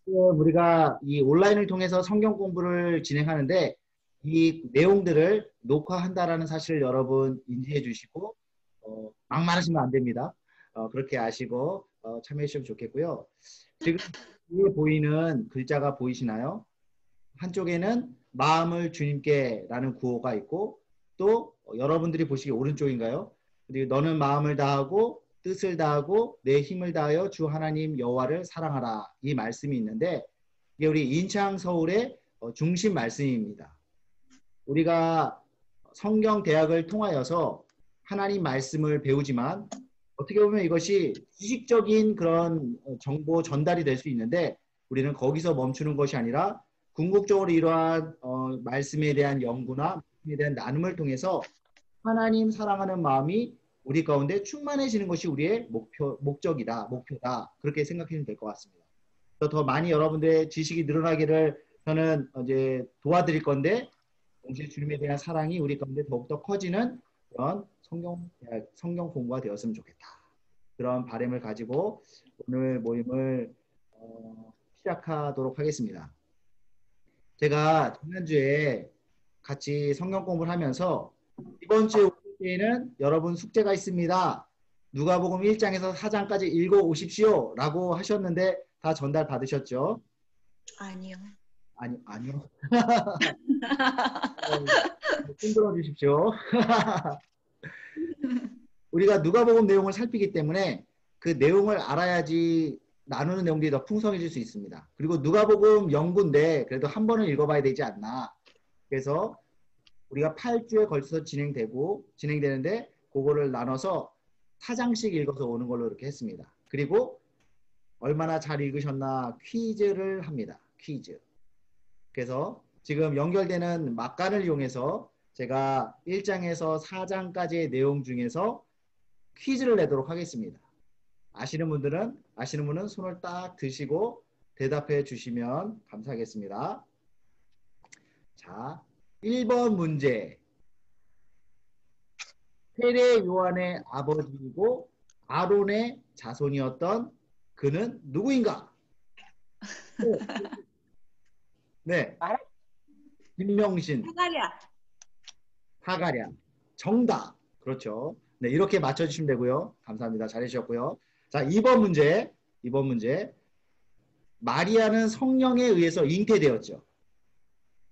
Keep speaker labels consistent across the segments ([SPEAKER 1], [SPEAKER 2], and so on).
[SPEAKER 1] 우리가 이 온라인을 통해서 성경 공부를 진행하는데 이 내용들을 녹화한다라는 사실을 여러분 인지해 주시고 막말하시면 안 됩니다. 그렇게 아시고 참여해 주시면 좋겠고요. 지금 위에 보이는 글자가 보이시나요? 한쪽에는 마음을 주님께라는 구호가 있고 또 여러분들이 보시기 오른쪽인가요? 그리고 너는 마음을 다하고 뜻을 다하고 내 힘을 다하여 주 하나님 여호와를 사랑하라 이 말씀이 있는데 이게 우리 인창 서울의 중심 말씀입니다. 우리가 성경 대학을 통하여서 하나님 말씀을 배우지만 어떻게 보면 이것이 지식적인 그런 정보 전달이 될 수 있는데 우리는 거기서 멈추는 것이 아니라 궁극적으로 이러한 말씀에 대한 연구나 말씀에 대한 나눔을 통해서 하나님 사랑하는 마음이 우리 가운데 충만해지는 것이 우리의 목적이다, 목표다. 그렇게 생각하시면 될 것 같습니다. 더 많이 여러분들의 지식이 늘어나기를 저는 이제 도와드릴 건데 동시에 주님에 대한 사랑이 우리 가운데 더욱더 커지는 그런 성경 공부가 되었으면 좋겠다. 그런 바람을 가지고 오늘 모임을 시작하도록 하겠습니다. 제가 지난주에 같이 성경 공부를 하면서 이번 주에 오늘에는 여러분 숙제가 있습니다. 누가복음 1장에서 4장까지 읽어 오십시오 라고 하셨는데 다 전달 받으셨죠?
[SPEAKER 2] 아니요.
[SPEAKER 1] 아니요. 흔들어 주십시오. 우리가 누가복음 내용을 살피기 때문에 그 내용을 알아야지 나누는 내용들이 더 풍성해질 수 있습니다. 그리고 누가복음 연구인데 그래도 한 번은 읽어봐야 되지 않나. 그래서 우리가 8주에 걸쳐서 진행되는데 그거를 나눠서 4장씩 읽어서 오는 걸로 이렇게 했습니다. 그리고 얼마나 잘 읽으셨나 퀴즈를 합니다. 퀴즈. 그래서 지금 연결되는 막간을 이용해서 제가 1장에서 4장까지의 내용 중에서 퀴즈를 내도록 하겠습니다. 아시는 분은 손을 딱 드시고 대답해 주시면 감사하겠습니다. 자, 1번 문제. 세례 요한의 아버지이고 아론의 자손이었던 그는 누구인가? 네. 김명신. 사가랴. 정답. 그렇죠. 네, 이렇게 맞춰주시면 되고요. 감사합니다. 잘해주셨고요. 자, 2번 문제. 마리아는 성령에 의해서 잉태되었죠.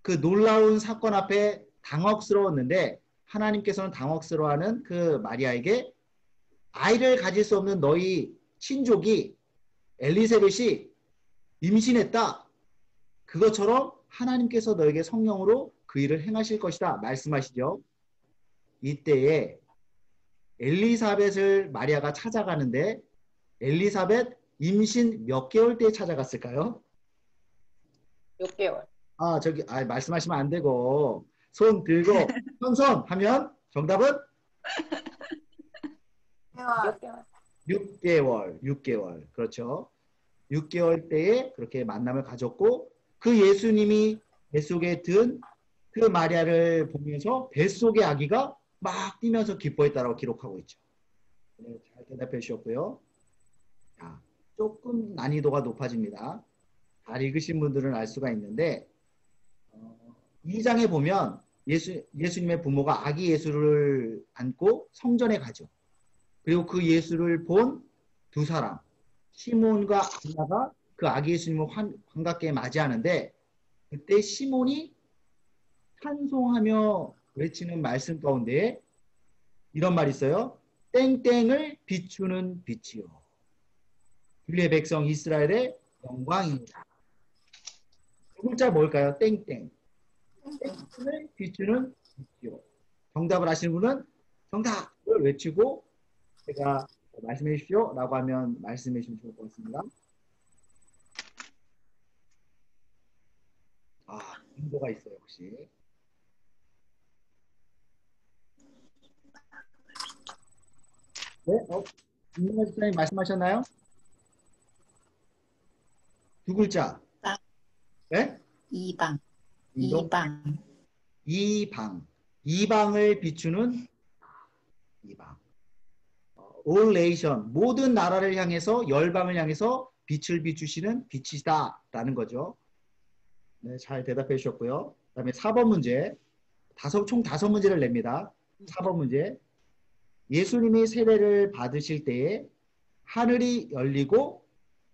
[SPEAKER 1] 그 놀라운 사건 앞에 당혹스러웠는데 하나님께서는 당혹스러워하는 그 마리아에게 아이를 가질 수 없는 너희 친족이 엘리세벳이 임신했다. 그것처럼 하나님께서 너에게 성령으로 그 일을 행하실 것이다. 말씀하시죠. 이때에 엘리사벳을 마리아가 찾아가는데 엘리사벳 임신 몇 개월 때 찾아갔을까요?
[SPEAKER 3] 6개월.
[SPEAKER 1] 말씀하시면 안 되고 손 들고 손 하면 정답은 6개월. 그렇죠. 6개월 때에 그렇게 만남을 가졌고 그 예수님이 뱃속에 든 그 마리아를 보면서 뱃속의 아기가 막 뛰면서 기뻐했다라고 기록하고 있죠. 네, 잘 대답해 주셨고요. 자, 조금 난이도가 높아집니다. 잘 읽으신 분들은 알 수가 있는데 2장에 보면 예수님의 부모가 아기 예수를 안고 성전에 가죠. 그리고 그 예수를 본 두 사람 시몬과 안나가 그 아기 예수님을 반갑게 맞이하는데 그때 시몬이 찬송하며 외치는 말씀 가운데 이런 말이 있어요. 땡땡을 비추는 빛이요. 주의 백성 이스라엘의 영광입니다. 그 글자 뭘까요? 땡땡. 땡땡을 비추는 빛이요. 정답을 아시는 분은 정답을 외치고 제가 말씀해 주십시오 라고 하면 말씀해 주시면 좋을 것 같습니다. 인도가 있어요 혹시. 네? 김민아 집사님 말씀하셨나요? 두 글자. 네?
[SPEAKER 2] 이방.
[SPEAKER 1] 이방을 비추는 이방. all nation 모든 나라를 향해서 열방을 향해서 빛을 비추시는 빛이다 라는 거죠. 네, 잘 대답해 주셨고요. 그 다음에 4번 문제. 총 5문제를 냅니다. 4번 문제. 예수님이 세례를 받으실 때에 하늘이 열리고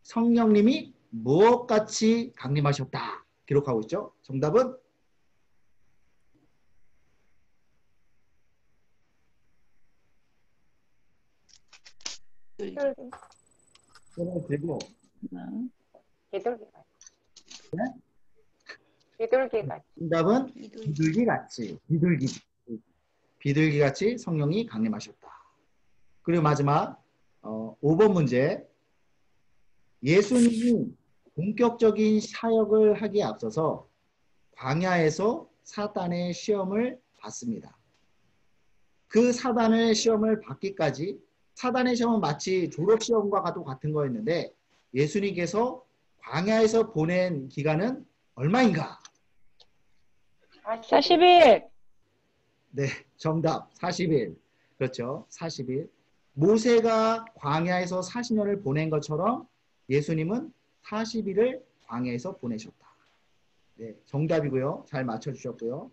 [SPEAKER 1] 성령님이 무엇같이 강림하셨다. 기록하고 있죠. 정답은
[SPEAKER 2] 비둘기.
[SPEAKER 1] 손을 들고
[SPEAKER 2] 비둘기 같이.
[SPEAKER 1] 네?
[SPEAKER 2] 비둘기 같이.
[SPEAKER 1] 정답은 비둘기 같이 비둘기 같이 성령이 강림하셨다. 그리고 마지막 5번 문제. 예수님이 본격적인 사역을 하기에 앞서서 광야에서 사단의 시험을 받습니다. 그 사단의 시험을 받기까지 사단의 시험은 마치 졸업시험과 같은 거였는데 예수님께서 광야에서 보낸 기간은 얼마인가?
[SPEAKER 2] 40일.
[SPEAKER 1] 네, 정답 40일. 그렇죠. 40일. 모세가 광야에서 40년을 보낸 것처럼 예수님은 40일을 광야에서 보내셨다. 네, 정답이고요. 잘 맞춰주셨고요.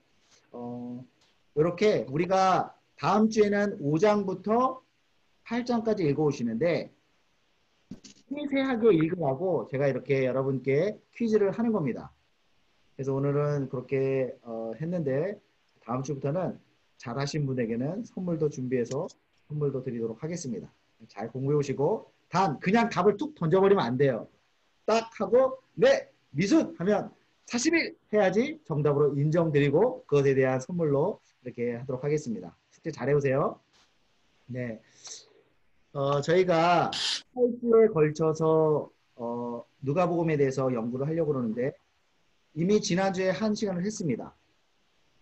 [SPEAKER 1] 이렇게 우리가 다음 주에는 5장부터 8장까지 읽어오시는데 세세하게 읽으라고 제가 이렇게 여러분께 퀴즈를 하는 겁니다. 그래서 오늘은 그렇게 했는데 다음 주부터는 잘하신 분에게는 선물도 준비해서 선물도 드리도록 하겠습니다. 잘 공부해 오시고 단 그냥 답을 툭 던져버리면 안 돼요. 딱 하고 네 미순 하면 40일 해야지 정답으로 인정드리고 그것에 대한 선물로 이렇게 하도록 하겠습니다. 숙제 잘 해오세요. 네, 저희가 8주에 걸쳐서 누가복음에 대해서 연구를 하려고 그러는데 이미 지난주에 1시간을 했습니다.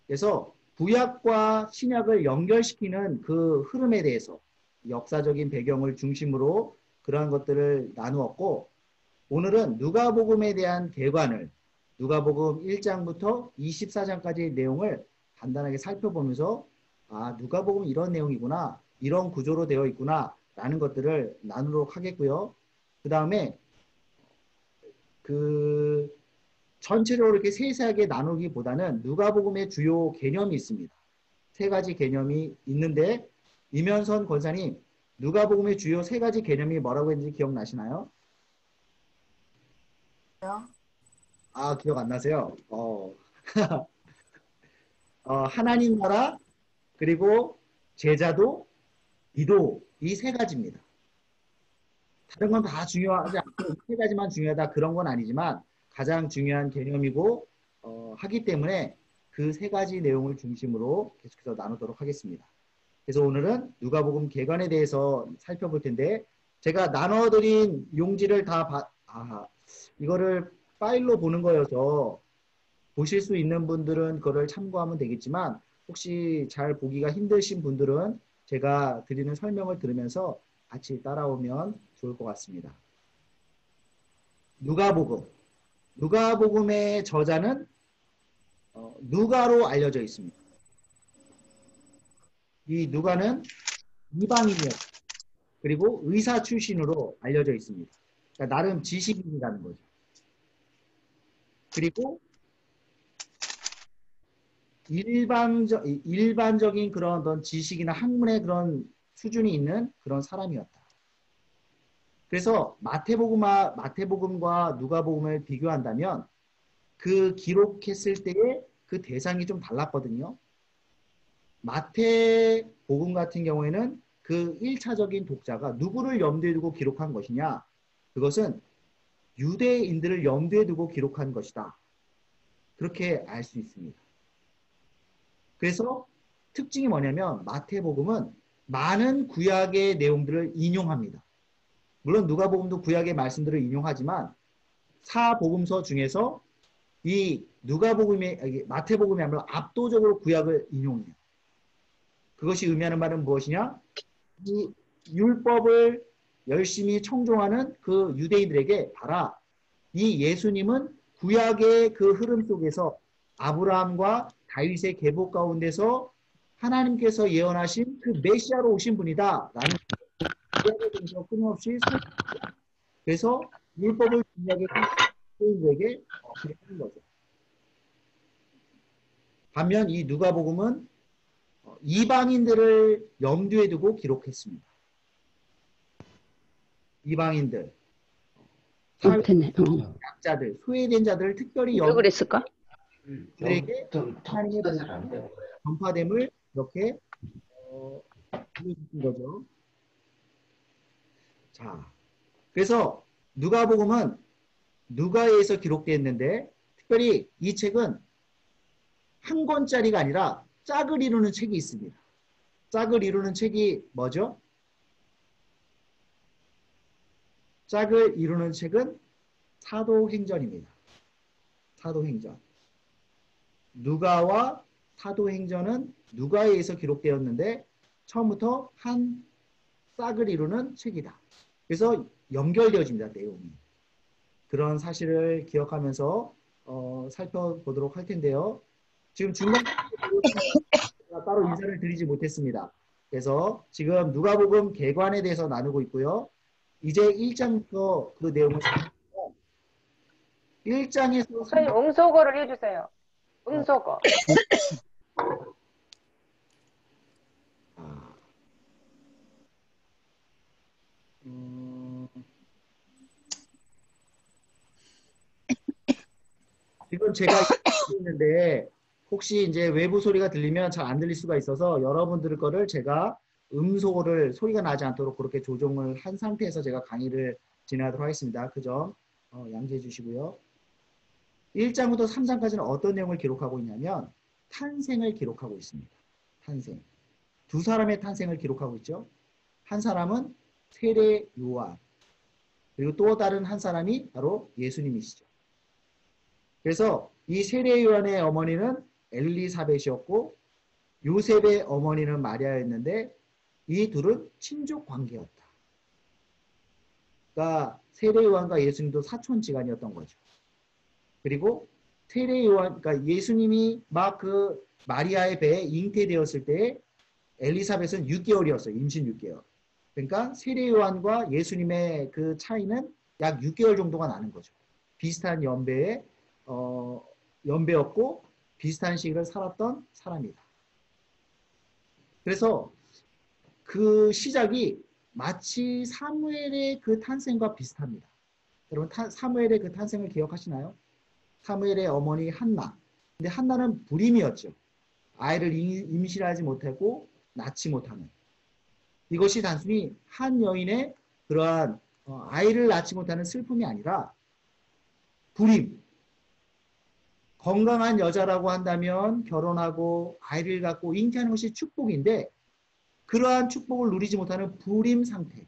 [SPEAKER 1] 그래서 구약과 신약을 연결시키는 그 흐름에 대해서 역사적인 배경을 중심으로 그러한 것들을 나누었고 오늘은 누가복음에 대한 개관을 누가복음 1장부터 24장까지의 내용을 간단하게 살펴보면서 아 누가복음 이런 내용이구나 이런 구조로 되어 있구나 라는 것들을 나누도록 하겠고요. 그 다음에 전체적으로 이렇게 세세하게 나누기보다는 누가복음의 주요 개념이 있습니다. 3가지 개념이 있는데 이면선 권사님 누가복음의 주요 3가지 개념이 뭐라고 했는지 기억나시나요? 아 기억 안 나세요? 하나님 나라 그리고 제자도 기도 이 3가지입니다. 다른 건 다 중요하지 않고 3가지만 중요하다 그런 건 아니지만 가장 중요한 개념이고 하기 때문에 그 3가지 내용을 중심으로 계속해서 나누도록 하겠습니다. 그래서 오늘은 누가복음 개관에 대해서 살펴볼 텐데 제가 나눠드린 용지를 이거를 파일로 보는 거여서 보실 수 있는 분들은 그거를 참고하면 되겠지만 혹시 잘 보기가 힘드신 분들은 제가 드리는 설명을 들으면서 같이 따라오면 좋을 것 같습니다. 누가복음의 저자는 누가로 알려져 있습니다. 이 누가는 이방인이었고 그리고 의사 출신으로 알려져 있습니다. 그러니까 나름 지식인이라는 거죠. 그리고 일반적인 그런 어떤 지식이나 학문의 그런 수준이 있는 그런 사람이었다. 그래서 마태복음과 누가복음을 비교한다면 그 기록했을 때의 그 대상이 좀 달랐거든요. 마태복음 같은 경우에는 그 1차적인 독자가 누구를 염두에 두고 기록한 것이냐? 그것은 유대인들을 염두에 두고 기록한 것이다. 그렇게 알 수 있습니다. 그래서 특징이 뭐냐면 마태복음은 많은 구약의 내용들을 인용합니다. 물론 누가복음도 구약의 말씀들을 인용하지만 사복음서 중에서 이 마태복음이야말로 압도적으로 구약을 인용해요. 그것이 의미하는 말은 무엇이냐? 이 율법을 열심히 청종하는 그 유대인들에게 봐라. 이 예수님은 구약의 그 흐름 속에서 아브라함과 다윗의 계보 가운데서 하나님께서 예언하신 그 메시아로 오신 분이다. 라는 구약에 대해서 끊임없이 그래서 율법을 중요하게 생각하는 기록하는 거죠. 반면 이 누가복음은 이방인들을 염두에 두고 기록했습니다. 이방인들, 사회
[SPEAKER 3] 됐네.
[SPEAKER 1] 약자들, 소외된 자들을 특별히
[SPEAKER 3] 왜 그랬을까?
[SPEAKER 1] 그들에게 하나님의 복음이 전파됨을 이렇게 보여주신 거죠. 자, 그래서 누가복음은 누가에서 기록되었는데 특별히 이 책은 한 권짜리가 아니라 짝을 이루는 책이 있습니다. 짝을 이루는 책이 뭐죠? 짝을 이루는 책은 사도행전입니다. 사도행전. 누가와 사도행전은 누가에 의해서 기록되었는데 처음부터 한 짝을 이루는 책이다. 그래서 연결되어집니다. 내용이. 그런 사실을 기억하면서 살펴보도록 할 텐데요. 지금 중간에 따로 인사를 드리지 못했습니다. 그래서 지금 누가복음 개관에 대해서 나누고 있고요. 이제 1장부터 그 내용을 1장에서
[SPEAKER 2] 목사님 음소거를 해주세요. 음소거.
[SPEAKER 1] 지금 제가 있는데 혹시 이제 외부 소리가 들리면 잘 안 들릴 수가 있어서 여러분들 거를 제가 음소거를 소리가 나지 않도록 그렇게 조정을 한 상태에서 제가 강의를 진행하도록 하겠습니다. 그 점 양지해 주시고요. 1장부터 3장까지는 어떤 내용을 기록하고 있냐면 탄생을 기록하고 있습니다. 탄생. 두 사람의 탄생을 기록하고 있죠. 한 사람은 세례 요한, 그리고 또 다른 한 사람이 바로 예수님이시죠. 그래서 이 세례 요한의 어머니는 엘리사벳이었고 요셉의 어머니는 마리아였는데 이 둘은 친족 관계였다. 그러니까 세례 요한과 예수님도 사촌지간이었던 거죠. 그리고 세례 요한, 그러니까 예수님이 막 그 마리아의 배에 잉태되었을 때 엘리사벳은 6개월이었어요. 임신 6개월. 그러니까 세례 요한과 예수님의 그 차이는 약 6개월 정도가 나는 거죠. 비슷한 연배였고 비슷한 시기를 살았던 사람이다. 그래서 그 시작이 마치 사무엘의 그 탄생과 비슷합니다. 여러분 사무엘의 그 탄생을 기억하시나요? 사무엘의 어머니 한나. 근데 한나는 불임이었죠. 아이를 임신하지 못하고 낳지 못하는. 이것이 단순히 한 여인의 그러한 아이를 낳지 못하는 슬픔이 아니라 불임. 건강한 여자라고 한다면 결혼하고 아이를 갖고 잉태하는 것이 축복인데 그러한 축복을 누리지 못하는 불임 상태.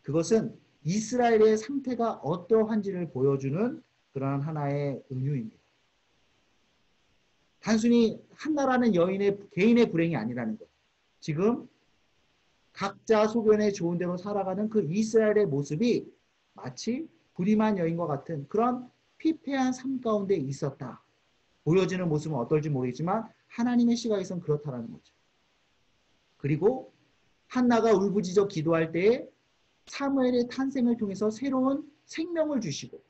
[SPEAKER 1] 그것은 이스라엘의 상태가 어떠한지를 보여주는 그러한 하나의 은유입니다. 단순히 한나라는 여인의 개인의 불행이 아니라는 것. 지금 각자 소견에 좋은 대로 살아가는 그 이스라엘의 모습이 마치 불임한 여인과 같은 그런 피폐한 삶 가운데 있었다. 보여지는 모습은 어떨지 모르겠지만 하나님의 시각에선 그렇다라는 거죠. 그리고 한나가 울부짖어 기도할 때에 사무엘의 탄생을 통해서 새로운 생명을 주시고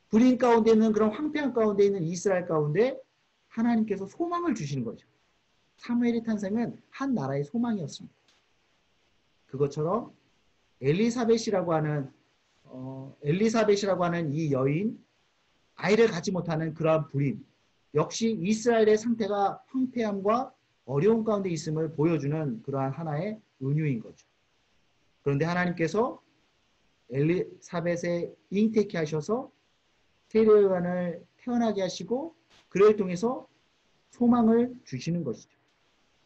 [SPEAKER 1] 불임 가운데 있는 그런 황폐한 가운데 있는 이스라엘 가운데 하나님께서 소망을 주시는 거죠. 사무엘의 탄생은 한 나라의 소망이었습니다. 그것처럼 엘리사벳이라고 하는 이 여인, 아이를 갖지 못하는 그러한 불임, 역시 이스라엘의 상태가 황폐함과 어려운 가운데 있음을 보여주는 그러한 하나의 은유인 거죠. 그런데 하나님께서 엘리사벳의 잉태케 하셔서 세례 요한을 태어나게 하시고 그를 통해서 소망을 주시는 것이죠.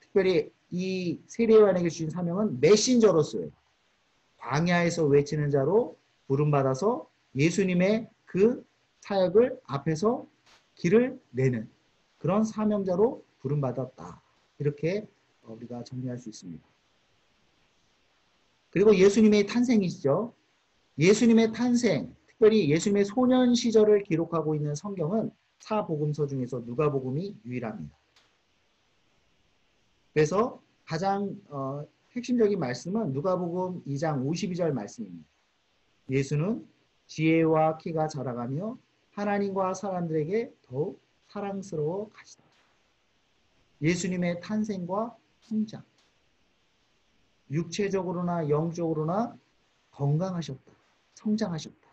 [SPEAKER 1] 특별히 이 세례 요한에게 주신 사명은 메신저로서의 광야에서 외치는 자로 부름받아서 예수님의 그 사역을 앞에서 길을 내는 그런 사명자로 부름받았다. 이렇게 우리가 정리할 수 있습니다. 그리고 예수님의 탄생이시죠. 예수님의 탄생, 특별히 예수님의 소년 시절을 기록하고 있는 성경은 사복음서 중에서 누가복음이 유일합니다. 그래서 가장 핵심적인 말씀은 누가복음 2장 52절 말씀입니다. 예수는 지혜와 키가 자라가며 하나님과 사람들에게 더욱 사랑스러워 가시다. 예수님의 탄생과 성장. 육체적으로나 영적으로나 건강하셨다. 성장하셨다.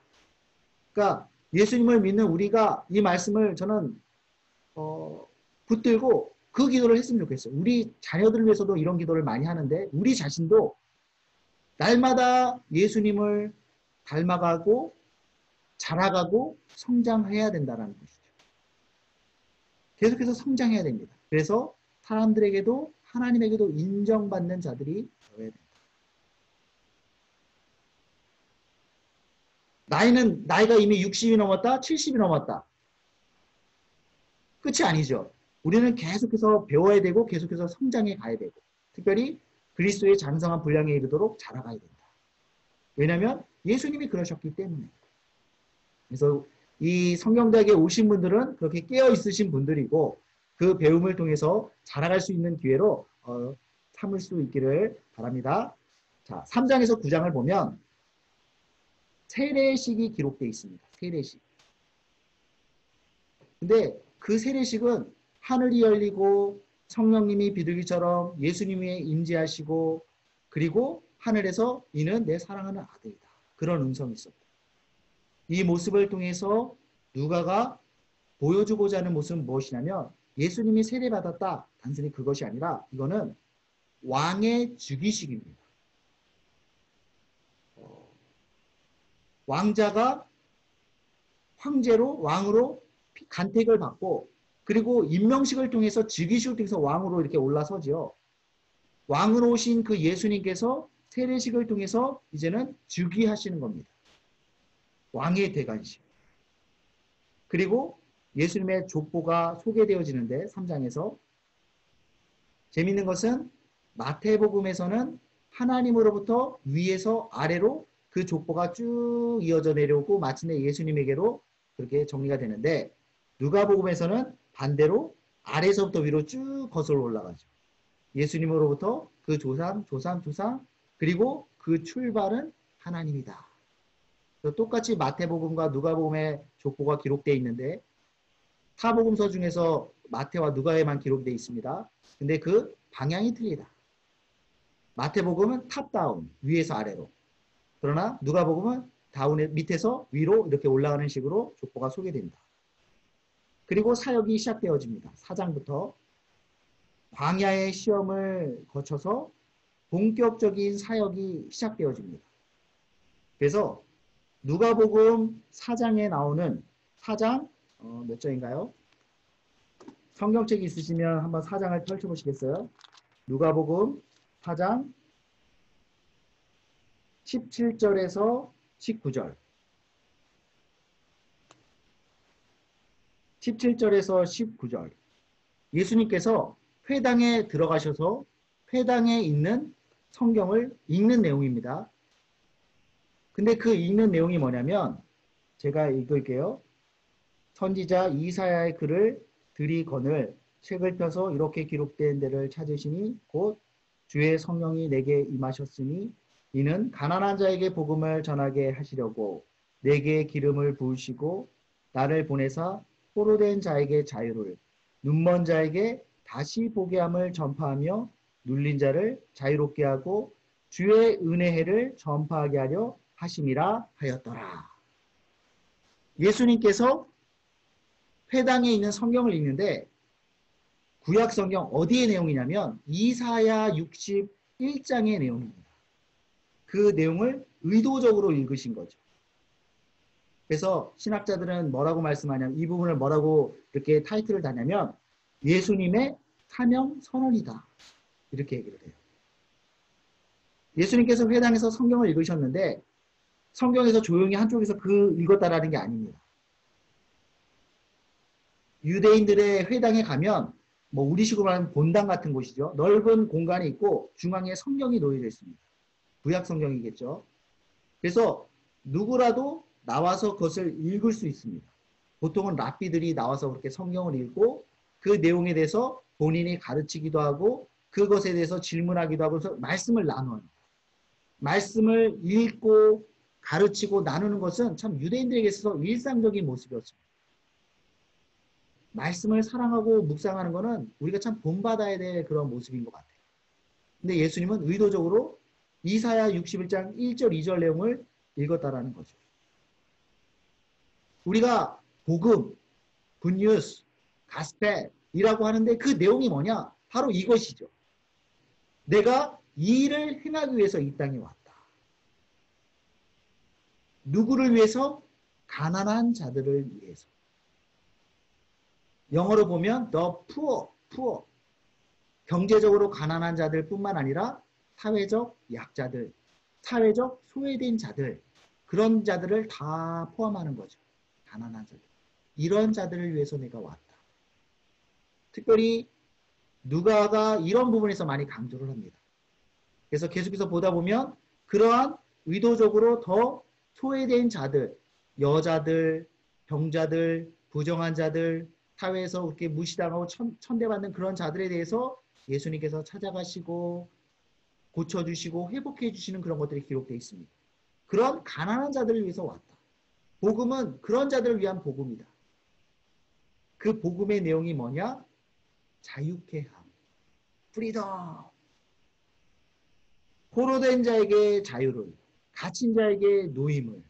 [SPEAKER 1] 그러니까 예수님을 믿는 우리가 이 말씀을 저는 붙들고 그 기도를 했으면 좋겠어요. 우리 자녀들을 위해서도 이런 기도를 많이 하는데 우리 자신도 날마다 예수님을 닮아가고 자라가고 성장해야 된다는 것이죠. 계속해서 성장해야 됩니다. 그래서 사람들에게도 하나님에게도 인정받는 자들이 되어야 된다. 나이가 이미 60이 넘었다, 70이 넘었다. 끝이 아니죠. 우리는 계속해서 배워야 되고 계속해서 성장해 가야 되고 특별히 그리스도의 장성한 분량에 이르도록 자라가야 된다. 왜냐하면 예수님이 그러셨기 때문에. 그래서 이 성경대학에 오신 분들은 그렇게 깨어 있으신 분들이고 그 배움을 통해서 자라갈 수 있는 기회로 삼을 수 있기를 바랍니다. 자, 3장에서 9장을 보면 세례식이 기록되어 있습니다. 세례식. 근데 그 세례식은 하늘이 열리고 성령님이 비둘기처럼 예수님이 임재하시고 그리고 하늘에서 이는 내 사랑하는 아들이다. 그런 음성이 있었다. 이 모습을 통해서 누가가 보여주고자 하는 모습은 무엇이냐면 예수님이 세례받았다. 단순히 그것이 아니라 이거는 왕의 즉위식입니다. 왕자가 황제로 왕으로 간택을 받고 그리고 임명식을 통해서 즉위식을 통해서 왕으로 이렇게 올라서지요. 왕으로 오신 그 예수님께서 세례식을 통해서 이제는 즉위하시는 겁니다. 왕의 대관식. 그리고 예수님의 족보가 소개되어지는데 3장에서 재미있는 것은 마태복음에서는 하나님으로부터 위에서 아래로 그 족보가 쭉 이어져 내려오고 마침내 예수님에게로 그렇게 정리가 되는데 누가복음에서는 반대로 아래서부터 위로 쭉 거슬러 올라가죠. 예수님으로부터 그 조상 그리고 그 출발은 하나님이다. 똑같이 마태복음과 누가복음의 족보가 기록되어 있는데 타복음서 중에서 마태와 누가에만 기록되어 있습니다. 근데 그 방향이 틀리다. 마태복음은 탑다운, 위에서 아래로. 그러나 누가복음은 밑에서 위로 이렇게 올라가는 식으로 족보가 소개됩니다. 그리고 사역이 시작되어집니다. 4장부터 광야의 시험을 거쳐서 본격적인 사역이 시작되어집니다. 그래서 누가복음 4장에 나오는 4장 몇 장인가요? 성경책이 있으시면 한번 4장을 펼쳐보시겠어요? 누가복음 4장 17절에서 19절 17절에서 19절 예수님께서 회당에 들어가셔서 회당에 있는 성경을 읽는 내용입니다. 근데 그 읽는 내용이 뭐냐면 제가 읽을게요. 선지자 이사야의 글을 들이거늘 책을 펴서 이렇게 기록된 데를 찾으시니 곧 주의 성령이 내게 임하셨으니 이는 가난한 자에게 복음을 전하게 하시려고 내게 기름을 부으시고 나를 보내사 포로된 자에게 자유를 눈먼 자에게 다시 보게 함을 전파하며 눌린 자를 자유롭게 하고 주의 은혜해를 전파하게 하려 하심이라 하였더라. 예수님께서 회당에 있는 성경을 읽는데 구약 성경 어디의 내용이냐면 이사야 61장의 내용입니다. 그 내용을 의도적으로 읽으신 거죠. 그래서 신학자들은 뭐라고 말씀하냐면 이 부분을 뭐라고 이렇게 타이틀을 다냐면 예수님의 사명 선언이다. 이렇게 얘기를 해요. 예수님께서 회당에서 성경을 읽으셨는데 성경에서 조용히 한쪽에서 읽었다라는 게 아닙니다. 유대인들의 회당에 가면 뭐 우리식으로 말하면 본당 같은 곳이죠. 넓은 공간이 있고 중앙에 성경이 놓여져 있습니다. 구약 성경이겠죠. 그래서 누구라도 나와서 그것을 읽을 수 있습니다. 보통은 랍비들이 나와서 그렇게 성경을 읽고 그 내용에 대해서 본인이 가르치기도 하고 그것에 대해서 질문하기도 하고 말씀을 나눠요. 말씀을 읽고 가르치고 나누는 것은 참 유대인들에게 있어서 일상적인 모습이었습니다. 말씀을 사랑하고 묵상하는 것은 우리가 참 본받아야 될 그런 모습인 것 같아요. 근데 예수님은 의도적으로 이사야 61장 1절 2절 내용을 읽었다라는 거죠. 우리가 복음, 굿뉴스, 가스펠이라고 하는데 그 내용이 뭐냐? 바로 이것이죠. 내가 이 일을 행하기 위해서 이 땅에 왔다. 누구를 위해서? 가난한 자들을 위해서. 영어로 보면 the poor. 경제적으로 가난한 자들뿐만 아니라 사회적 약자들, 사회적 소외된 자들, 그런 자들을 다 포함하는 거죠. 가난한 자들. 이런 자들을 위해서 내가 왔다. 특별히 누가가 이런 부분에서 많이 강조를 합니다. 그래서 계속해서 보다 보면 그러한 의도적으로 더 소외된 자들, 여자들, 병자들, 부정한 자들, 사회에서 그렇게 무시당하고 천대받는 그런 자들에 대해서 예수님께서 찾아가시고 고쳐주시고 회복해 주시는 그런 것들이 기록되어 있습니다. 그런 가난한 자들을 위해서 왔다. 복음은 그런 자들을 위한 복음이다. 그 복음의 내용이 뭐냐? 자유케 함. 프리덤. 포로된 자에게 자유를, 갇힌 자에게 노임을.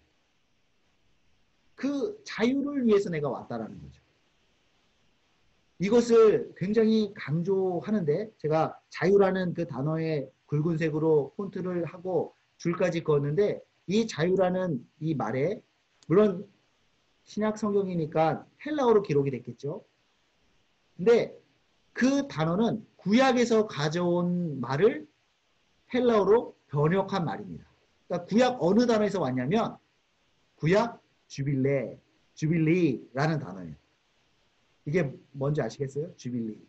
[SPEAKER 1] 그 자유를 위해서 내가 왔다라는 거죠. 이것을 굉장히 강조하는데 제가 자유라는 그 단어에 굵은색으로 폰트를 하고 줄까지 그었는데 이 자유라는 이 말에 물론 신약 성경이니까 헬라어로 기록이 됐겠죠. 근데 그 단어는 구약에서 가져온 말을 헬라어로 번역한 말입니다. 그러니까 구약 어느 단어에서 왔냐면 구약 주빌리라는 단어예요. 이게 뭔지 아시겠어요? 주빌리.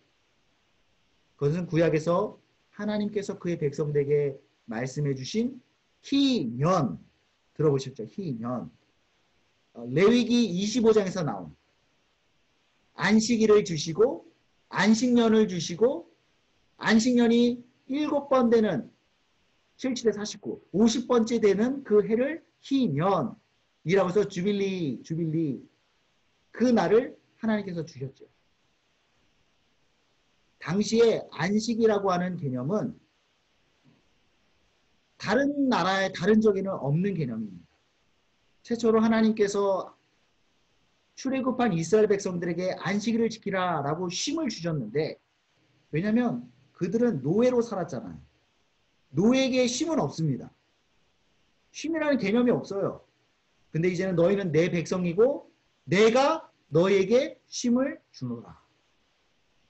[SPEAKER 1] 그것은 구약에서 하나님께서 그의 백성들에게 말씀해 주신 희년. 들어보셨죠? 희년. 레위기 25장에서 나온 안식일을 주시고 안식년을 주시고 안식년이 7번 되는 77에 49, 50번째 되는 그 해를 희년이라고 해서 주빌리 그 날을 하나님께서 주셨죠. 당시에 안식이라고 하는 개념은 다른 나라의 다른 적에는 없는 개념입니다. 최초로 하나님께서 출애굽한 이스라엘 백성들에게 안식일을 지키라 라고 쉼을 주셨는데 왜냐하면 그들은 노예로 살았잖아요. 노예에게 쉼은 없습니다. 쉼이라는 개념이 없어요. 근데 이제는 너희는 내 백성이고 내가 너에게 쉼을 주노라.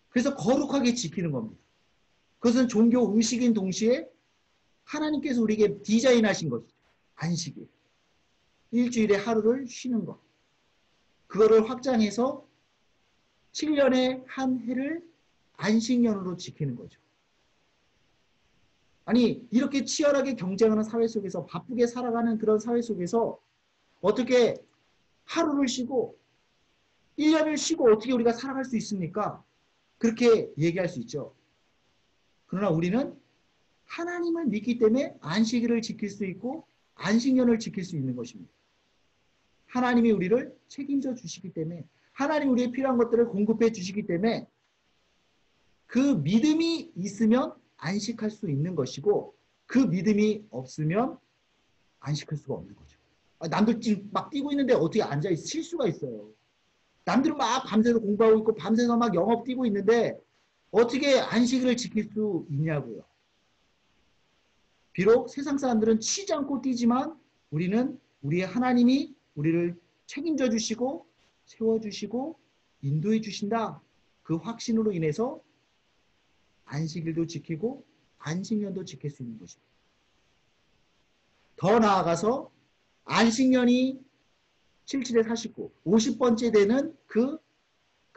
[SPEAKER 1] 그래서 거룩하게 지키는 겁니다. 그것은 종교 의식인 동시에 하나님께서 우리에게 디자인하신 것이죠. 안식일. 일주일에 하루를 쉬는 것. 그거를 확장해서 7년에 한 해를 안식년으로 지키는 거죠. 아니 이렇게 치열하게 경쟁하는 사회 속에서 바쁘게 살아가는 그런 사회 속에서 어떻게 하루를 쉬고 1년을 쉬고 어떻게 우리가 살아갈 수 있습니까? 그렇게 얘기할 수 있죠. 그러나 우리는 하나님을 믿기 때문에 안식일을 지킬 수 있고 안식년을 지킬 수 있는 것입니다. 하나님이 우리를 책임져 주시기 때문에 하나님이 우리의 필요한 것들을 공급해 주시기 때문에 그 믿음이 있으면 안식할 수 있는 것이고 그 믿음이 없으면 안식할 수가 없는 거죠. 남들 지금 막 뛰고 있는데 어떻게 앉아있을 수가 있어요. 남들은 막 밤새서 공부하고 있고 밤새서 막 영업 뛰고 있는데 어떻게 안식일을 지킬 수 있냐고요. 비록 세상 사람들은 치지 않고 뛰지만 우리는 우리의 하나님이 우리를 책임져 주시고 세워주시고 인도해 주신다. 그 확신으로 인해서 안식일도 지키고 안식년도 지킬 수 있는 것입니다. 더 나아가서 안식년이 77에 49, 50번째 되는 그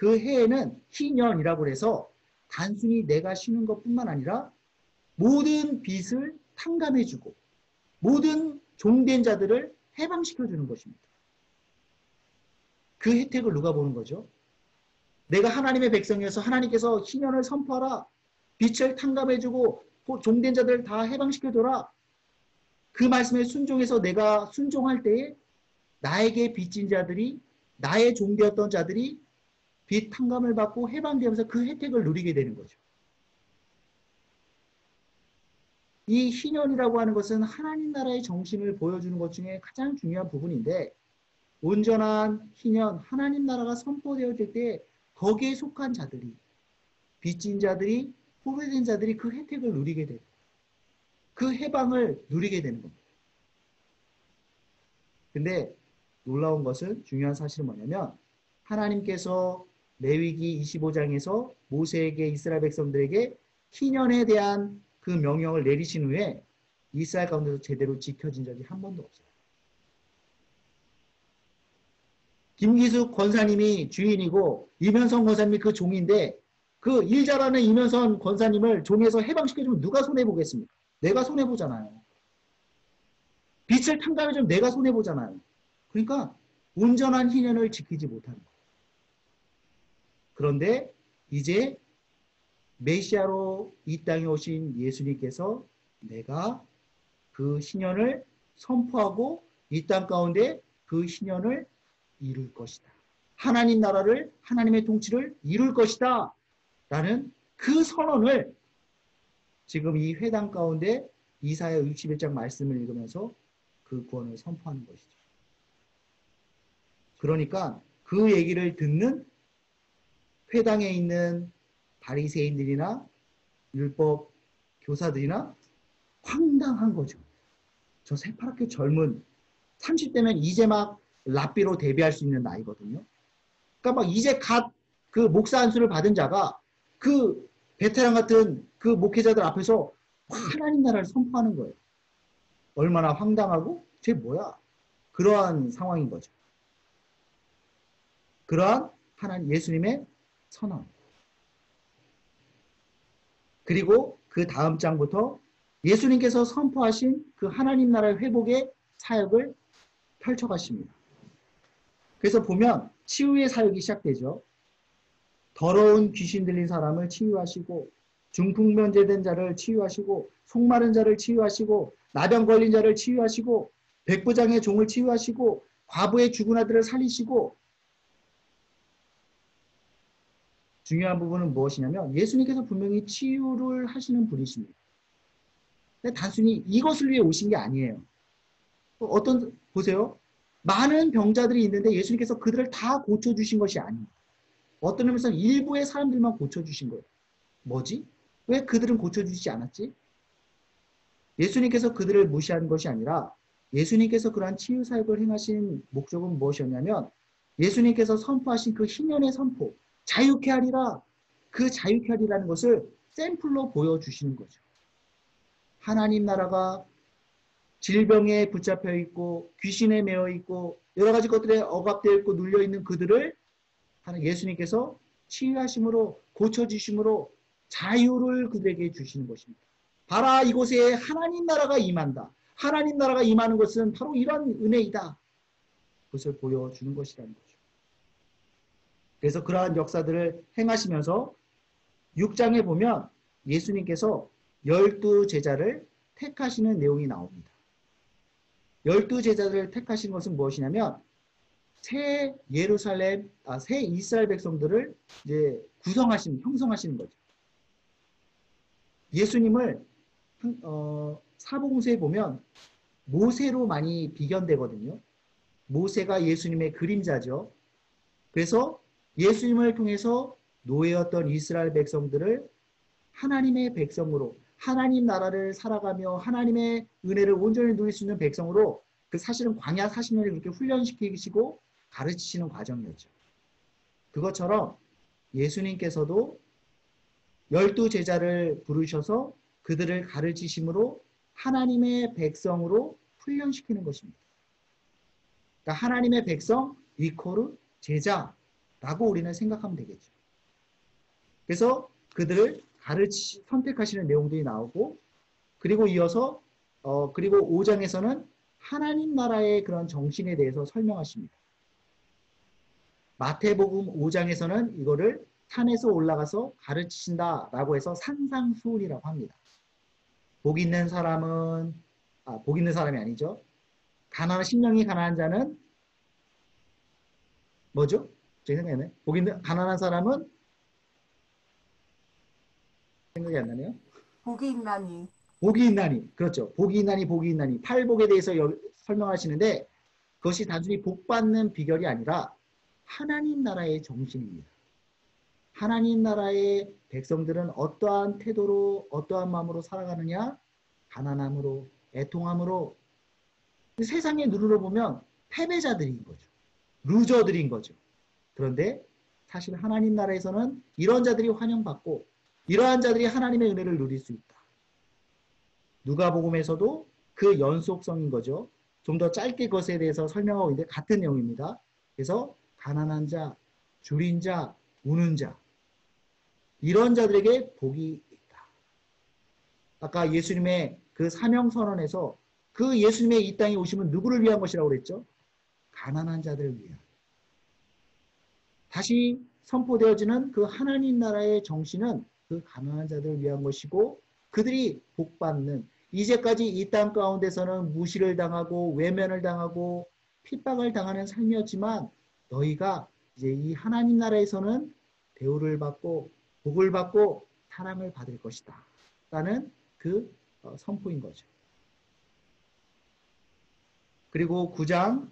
[SPEAKER 1] 해에는 희년이라고 해서 단순히 내가 쉬는 것뿐만 아니라 모든 빚을 탕감해주고 모든 종된 자들을 해방시켜주는 것입니다. 그 혜택을 누가 보는 거죠? 내가 하나님의 백성이어서 하나님께서 희년을 선포하라. 빚을 탕감해주고 종된 자들을 다 해방시켜줘라. 그 말씀에 순종해서 내가 순종할 때에 나에게 빚진 자들이, 나의 종되었던 자들이 빚 탕감을 받고 해방되면서 그 혜택을 누리게 되는 거죠. 이 희년이라고 하는 것은 하나님 나라의 정신을 보여주는 것 중에 가장 중요한 부분인데, 온전한 희년, 하나님 나라가 선포되어질 때 거기에 속한 자들이, 빚진 자들이, 포로된 자들이 그 혜택을 누리게 되고 그 해방을 누리게 되는 겁니다. 근데 놀라운 것은, 중요한 사실은 뭐냐면, 하나님께서 레위기 25장에서 모세에게, 이스라엘 백성들에게 희년에 대한 그 명령을 내리신 후에 이스라엘 가운데서 제대로 지켜진 적이 한 번도 없어요. 김기숙 권사님이 주인이고 이면선 권사님이 그 종인데, 그 일 잘하는 이면선 권사님을 종에서 해방시켜주면 누가 손해보겠습니까? 내가 손해보잖아요. 빚을 탕감해주면 내가 손해보잖아요. 그러니까 온전한 희년을 지키지 못하는 거예요. 그런데 이제 메시아로 이 땅에 오신 예수님께서 내가 그 신년을 선포하고 이 땅 가운데 그 신년을 이룰 것이다. 하나님 나라를, 하나님의 통치를 이룰 것이다. 라는 그 선언을 지금 이 회당 가운데 이사야 61장 말씀을 읽으면서 그 구원을 선포하는 것이죠. 그러니까 그 얘기를 듣는 회당에 있는 바리새인들이나 율법 교사들이나 황당한 거죠. 저 새파랗게 젊은 30대면 이제 막 랍비로 데뷔할 수 있는 나이거든요. 그러니까 막 이제 갓 그 목사 안수를 받은 자가 그 베테랑 같은 그 목회자들 앞에서 하나님 나라를 선포하는 거예요. 얼마나 황당하고 쟤 뭐야? 그러한 상황인 거죠. 그러한 하나님 예수님의 선언. 그리고 그 다음 장부터 예수님께서 선포하신 그 하나님 나라의 회복의 사역을 펼쳐가십니다. 그래서 보면 치유의 사역이 시작되죠. 더러운 귀신 들린 사람을 치유하시고, 중풍면제된 자를 치유하시고, 속마른 자를 치유하시고, 나병 걸린 자를 치유하시고, 백부장의 종을 치유하시고, 과부의 죽은 아들을 살리시고. 중요한 부분은 무엇이냐면 예수님께서 분명히 치유를 하시는 분이십니다. 근데 단순히 이것을 위해 오신 게 아니에요. 보세요. 많은 병자들이 있는데 예수님께서 그들을 다 고쳐주신 것이 아니에요. 어떤 의미에서는 일부의 사람들만 고쳐주신 거예요. 뭐지? 왜 그들은 고쳐주시지 않았지? 예수님께서 그들을 무시한 것이 아니라 예수님께서 그러한 치유 사역을 행하신 목적은 무엇이었냐면, 예수님께서 선포하신 그 희년의 선포, 자유케 하리라, 그 자유케 하리라는 것을 샘플로 보여주시는 거죠. 하나님 나라가 질병에 붙잡혀 있고 귀신에 매여 있고 여러 가지 것들에 억압되어 있고 눌려 있는 그들을 예수님께서 치유하심으로, 고쳐주심으로 자유를 그들에게 주시는 것입니다. 봐라, 이곳에 하나님 나라가 임한다. 하나님 나라가 임하는 것은 바로 이런 은혜이다. 그것을 보여주는 것이라는 거죠. 그래서 그러한 역사들을 행하시면서 6장에 보면 예수님께서 12제자를 택하시는 내용이 나옵니다. 12제자를 택하신 것은 무엇이냐면, 새 예루살렘, 새 이스라엘 백성들을 이제 형성하시는 거죠. 예수님을 사복음서에 보면 모세로 많이 비견되거든요. 모세가 예수님의 그림자죠. 그래서 예수님을 통해서 노예였던 이스라엘 백성들을 하나님의 백성으로, 하나님 나라를 살아가며 하나님의 은혜를 온전히 누릴 수 있는 백성으로, 그 사실은 광야 40년을 그렇게 훈련시키시고 가르치시는 과정이었죠. 그것처럼 예수님께서도 12제자를 부르셔서 그들을 가르치심으로 하나님의 백성으로 훈련시키는 것입니다. 그러니까 하나님의 백성 이코르 제자라고 우리는 생각하면 되겠죠. 그래서 그들을 선택하시는 내용들이 나오고, 그리고 이어서 그리고 5장에서는 하나님 나라의 그런 정신에 대해서 설명하십니다. 마태복음 5장에서는 이거를 산에서 올라가서 가르치신다라고 해서 산상수훈이라고 합니다. 복 있는 사람은 복 있는 사람이 아니죠. 심령이 가난한 자는 뭐죠? 제 생각이 안 나요. 가난한 사람은 생각이 안 나네요.
[SPEAKER 3] 복이 있나니.
[SPEAKER 1] 복이 있나니. 그렇죠. 복이 있나니, 복이 있나니. 팔복에 대해서 설명하시는데 그것이 단순히 복 받는 비결이 아니라 하나님 나라의 정신입니다. 하나님 나라의 백성들은 어떠한 태도로, 어떠한 마음으로 살아가느냐? 가난함으로, 애통함으로. 세상의 눈으로 보면 패배자들인 거죠. 루저들인 거죠. 그런데 사실 하나님 나라에서는 이런 자들이 환영받고 이러한 자들이 하나님의 은혜를 누릴 수 있다. 누가복음에서도 그 연속성인 거죠. 좀 더 짧게 그것에 대해서 설명하고 있는데 같은 내용입니다. 그래서 가난한 자, 줄인 자, 우는 자 이런 자들에게 복이 있다. 아까 예수님의 그 사명선언에서 그 예수님의 이 땅에 오심은 누구를 위한 것이라고 그랬죠? 가난한 자들을 위한. 다시 선포되어지는 그 하나님 나라의 정신은 그 가난한 자들을 위한 것이고 그들이 복받는 이제까지 이 땅 가운데서는 무시를 당하고 외면을 당하고 핍박을 당하는 삶이었지만 너희가 이제 이 하나님 나라에서는 대우를 받고 복을 받고 사랑을 받을 것이다. 라는 그 선포인 거죠. 그리고 9장에서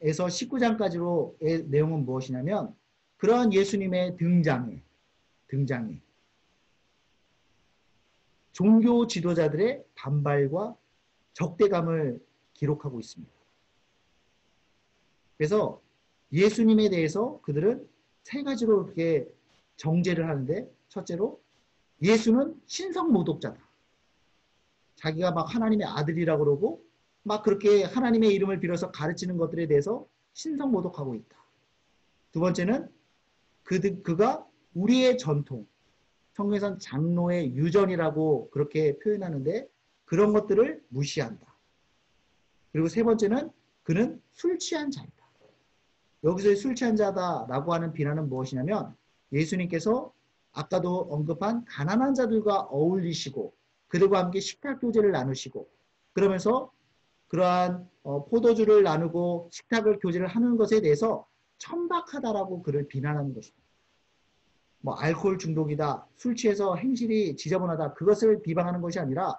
[SPEAKER 1] 19장까지로의 내용은 무엇이냐면 그러한 예수님의 등장에 종교 지도자들의 반발과 적대감을 기록하고 있습니다. 그래서 예수님에 대해서 그들은 세 가지로 이렇게 정죄를 하는데 첫째로 예수는 신성 모독자다. 자기가 막 하나님의 아들이라고 그러고 막 그렇게 하나님의 이름을 빌어서 가르치는 것들에 대해서 신성 모독하고 있다. 두 번째는 그가 우리의 전통, 성경에선 장로의 유전이라고 그렇게 표현하는데 그런 것들을 무시한다. 그리고 세 번째는 그는 술 취한 자이다. 여기서의 술 취한 자다라고 하는 비난은 무엇이냐면 예수님께서 아까도 언급한 가난한 자들과 어울리시고 그들과 함께 식탁 교제를 나누시고 그러면서 그러한 포도주를 나누고 식탁을 교제를 하는 것에 대해서 천박하다라고 그를 비난하는 것입니다. 뭐 알코올 중독이다, 술 취해서 행실이 지저분하다 그것을 비방하는 것이 아니라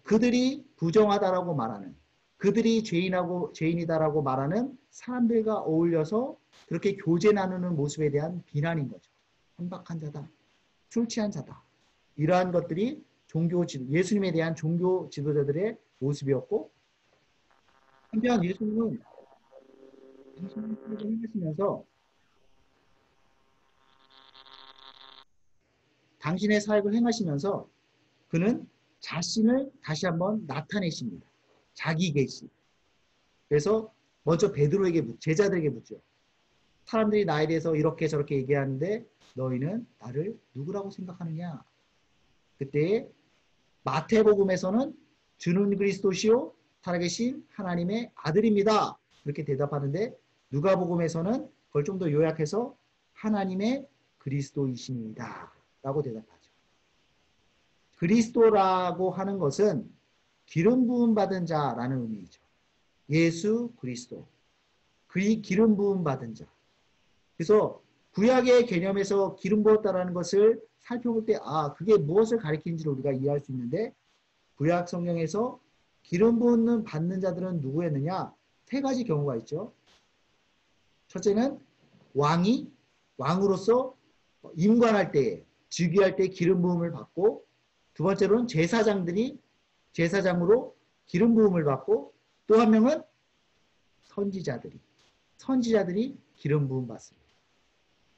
[SPEAKER 1] 그들이 부정하다라고 말하는 그들이 죄인이다라고 말하는 사람들과 어울려서 그렇게 교제 나누는 모습에 대한 비난인 거죠. 천박한 자다, 술 취한 자다. 이러한 것들이 예수님에 대한 종교 지도자들의 모습이었고 한편 예수님은 당신을 행하시면서 당신의 사역을 행하시면서 그는 자신을 다시 한번 나타내십니다. 자기 계시. 그래서 먼저 베드로에게 제자들에게 묻죠. 사람들이 나에 대해서 이렇게 저렇게 얘기하는데 너희는 나를 누구라고 생각하느냐? 그때 마태복음에서는 주는 그리스도시요 살아계신 하나님의 아들입니다. 이렇게 대답하는데 누가복음에서는 그걸 좀 더 요약해서 하나님의 그리스도이십니다. 라고 대답하죠. 그리스도라고 하는 것은 기름 부음 받은 자라는 의미이죠. 예수 그리스도. 기름 부음 받은 자. 그래서 구약의 개념에서 기름 부었다라는 것을 살펴볼 때 그게 무엇을 가리키는지를 우리가 이해할 수 있는데 구약 성경에서 기름 부음 받는 자들은 누구였느냐? 세 가지 경우가 있죠. 첫째는 왕으로서 임관할 때에 즉위할 때 기름 부음을 받고 두 번째로는 제사장으로 기름 부음을 받고 또 한 명은 선지자들이 기름 부음 받습니다.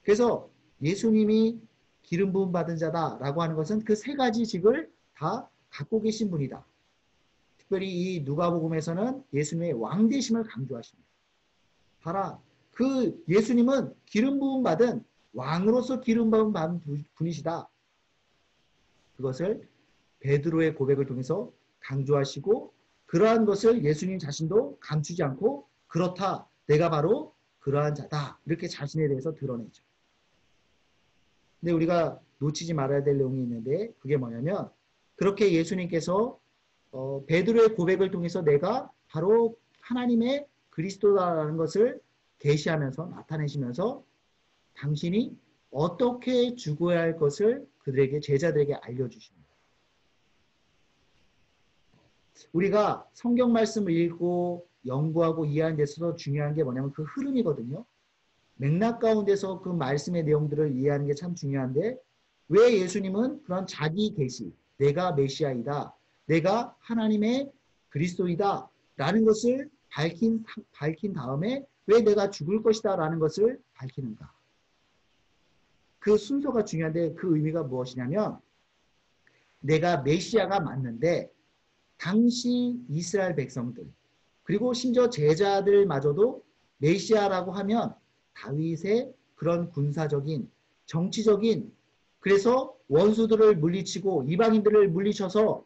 [SPEAKER 1] 그래서 예수님이 기름 부음 받은 자다라고 하는 것은 그 세 가지 직을 다 갖고 계신 분이다. 특별히 이 누가복음에서는 예수님의 왕되심을 강조하십니다. 봐라, 그 예수님은 기름 부음 받은 왕으로서 기름 부음 받은 분이시다. 그것을 베드로의 고백을 통해서 강조하시고 그러한 것을 예수님 자신도 감추지 않고 그렇다, 내가 바로 그러한 자다. 이렇게 자신에 대해서 드러내죠. 근데 우리가 놓치지 말아야 될 내용이 있는데 그게 뭐냐면 그렇게 예수님께서 베드로의 고백을 통해서 내가 바로 하나님의 그리스도다라는 것을 계시하면서 나타내시면서 당신이 어떻게 죽어야 할 것을 그들에게 제자들에게 알려주십니다. 우리가 성경 말씀을 읽고 연구하고 이해하는 데 있어서 중요한 게 뭐냐면 그 흐름이거든요. 맥락 가운데서 그 말씀의 내용들을 이해하는 게 참 중요한데 왜 예수님은 그런 자기 계시, 내가 메시아이다, 내가 하나님의 그리스도이다 라는 것을 밝힌 다음에 왜 내가 죽을 것이다 라는 것을 밝히는가. 그 순서가 중요한데 그 의미가 무엇이냐면 내가 메시아가 맞는데 당시 이스라엘 백성들 그리고 심지어 제자들마저도 메시아라고 하면 다윗의 그런 군사적인 정치적인 그래서 원수들을 물리치고 이방인들을 물리쳐서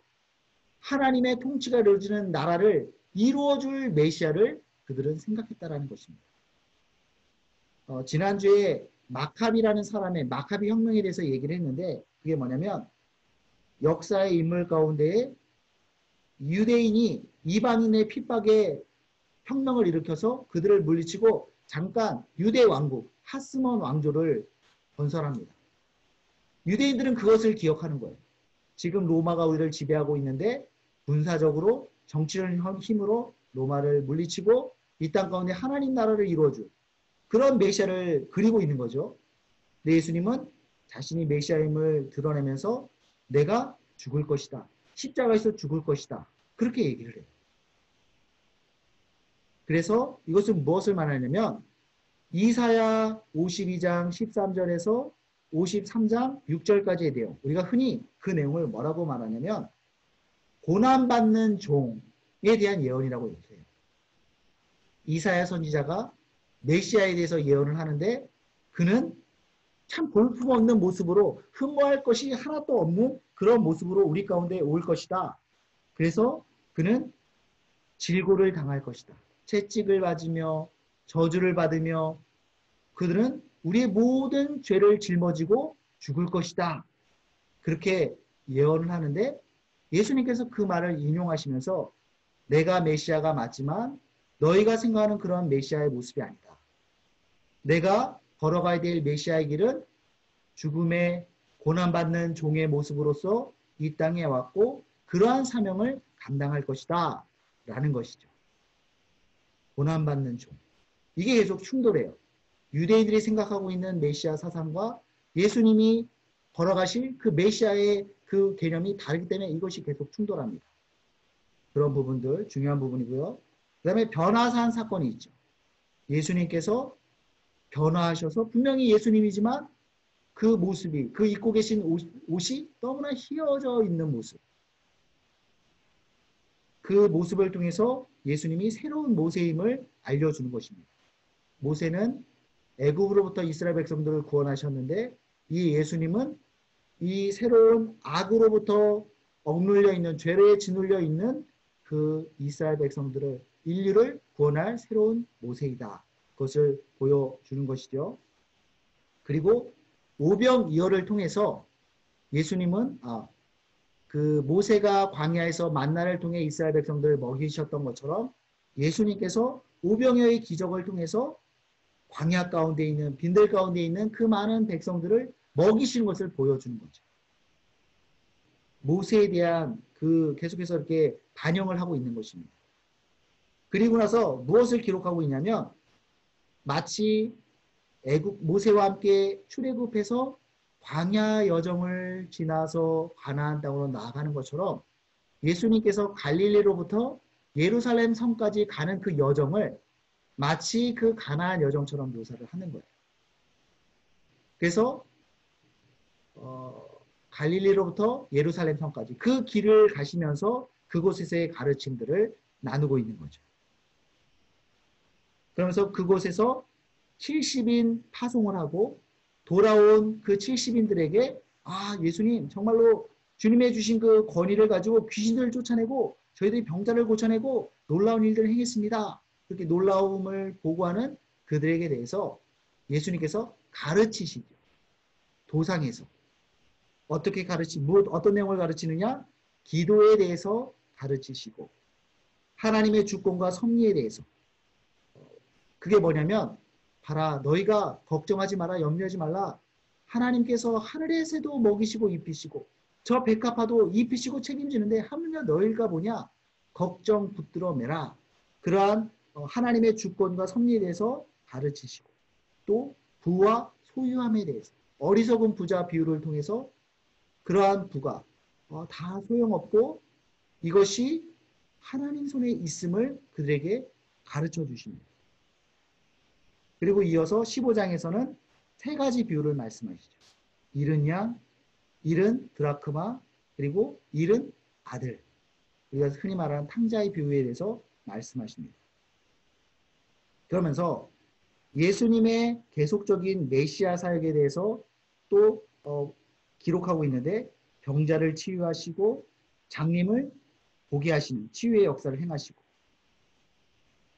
[SPEAKER 1] 하나님의 통치가 이루어지는 나라를 이루어줄 메시아를 그들은 생각했다라는 것입니다. 지난주에 마카비라는 사람의 마카비 혁명에 대해서 얘기를 했는데 그게 뭐냐면 역사의 인물 가운데에 유대인이 이방인의 핍박에 혁명을 일으켜서 그들을 물리치고 잠깐 유대 왕국 하스몬 왕조를 건설합니다. 유대인들은 그것을 기억하는 거예요. 지금 로마가 우리를 지배하고 있는데 군사적으로 정치적 힘으로 로마를 물리치고 이 땅 가운데 하나님 나라를 이루어줄 그런 메시아를 그리고 있는 거죠. 근데 예수님은 자신이 메시아임을 드러내면서 내가 죽을 것이다. 십자가에서 죽을 것이다. 그렇게 얘기를 해요. 그래서 이것은 무엇을 말하냐면 이사야 52장 13절에서 53장 6절까지의 내용. 우리가 흔히 그 내용을 뭐라고 말하냐면 고난받는 종에 대한 예언이라고 얘기해요. 이사야 선지자가 메시아에 대해서 예언을 하는데 그는 참 볼품없는 모습으로 흠모할 것이 하나도 없는 그런 모습으로 우리 가운데 올 것이다. 그래서 그는 질고를 당할 것이다. 채찍을 맞으며 저주를 받으며 그들은 우리의 모든 죄를 짊어지고 죽을 것이다. 그렇게 예언을 하는데 예수님께서 그 말을 인용하시면서 내가 메시아가 맞지만 너희가 생각하는 그런 메시아의 모습이 아니다. 내가 걸어가야 될 메시아의 길은 죽음에 고난받는 종의 모습으로서 이 땅에 왔고 그러한 사명을 감당할 것이다. 라는 것이죠. 고난받는 종. 이게 계속 충돌해요. 유대인들이 생각하고 있는 메시아 사상과 예수님이 걸어가실 그 메시아의 그 개념이 다르기 때문에 이것이 계속 충돌합니다. 그런 부분들 중요한 부분이고요. 그 다음에 변화산 사건이 있죠. 예수님께서 변화하셔서 분명히 예수님이지만 그 모습이 그 입고 계신 옷이 너무나 휘어져 있는 모습. 그 모습을 통해서 예수님이 새로운 모세임을 알려주는 것입니다. 모세는 애굽으로부터 이스라엘 백성들을 구원하셨는데 이 예수님은 이 새로운 악으로부터 억눌려 있는 죄에 짓눌려 있는 그 이스라엘 백성들을 인류를 구원할 새로운 모세이다. 그것을 보여주는 것이죠. 그리고 오병이어를 통해서 예수님은 그 모세가 광야에서 만나를 통해 이스라엘 백성들을 먹이셨던 것처럼 예수님께서 오병이어의 기적을 통해서 광야 가운데 있는 빈들 가운데 있는 그 많은 백성들을 먹이시는 것을 보여주는 거죠. 모세에 대한 그 계속해서 이렇게 반영을 하고 있는 것입니다. 그리고 나서 무엇을 기록하고 있냐면 마치 모세와 함께 출애굽해서 광야 여정을 지나서 가나안 땅으로 나아가는 것처럼 예수님께서 갈릴리로부터 예루살렘 성까지 가는 그 여정을 마치 그 가나안 여정처럼 묘사를 하는 거예요. 그래서 갈릴리로부터 예루살렘 성까지 그 길을 가시면서 그곳에서의 가르침들을 나누고 있는 거죠. 그러면서 그곳에서 70인 파송을 하고 돌아온 그 70인들에게 예수님 정말로 주님의 주신 그 권위를 가지고 귀신들을 쫓아내고 저희들이 병자를 고쳐내고 놀라운 일들을 행했습니다. 그렇게 놀라움을 보고하는 그들에게 대해서 예수님께서 가르치시죠. 도상에서. 어떻게 어떤 내용을 가르치느냐? 기도에 대해서 가르치시고 하나님의 주권과 섭리에 대해서 그게 뭐냐면 봐라 너희가 걱정하지 마라 염려하지 말라 하나님께서 하늘의 새도 먹이시고 입히시고 저 백합화도 입히시고 책임지는데 하물며 너희가 뭐냐 걱정 붙들어 매라 그러한 하나님의 주권과 섭리에 대해서 가르치시고 또 부와 소유함에 대해서 어리석은 부자 비유를 통해서 그러한 부가 다 소용없고 이것이 하나님 손에 있음을 그들에게 가르쳐 주십니다. 그리고 이어서 15장에서는 세 가지 비유를 말씀하시죠. 잃은 양, 잃은 드라크마, 그리고 잃은 아들. 우리가 흔히 말하는 탕자의 비유에 대해서 말씀하십니다. 그러면서 예수님의 계속적인 메시아 사역에 대해서 또 기록하고 있는데 병자를 치유하시고 장님을 보게 하시는 치유의 역사를 행하시고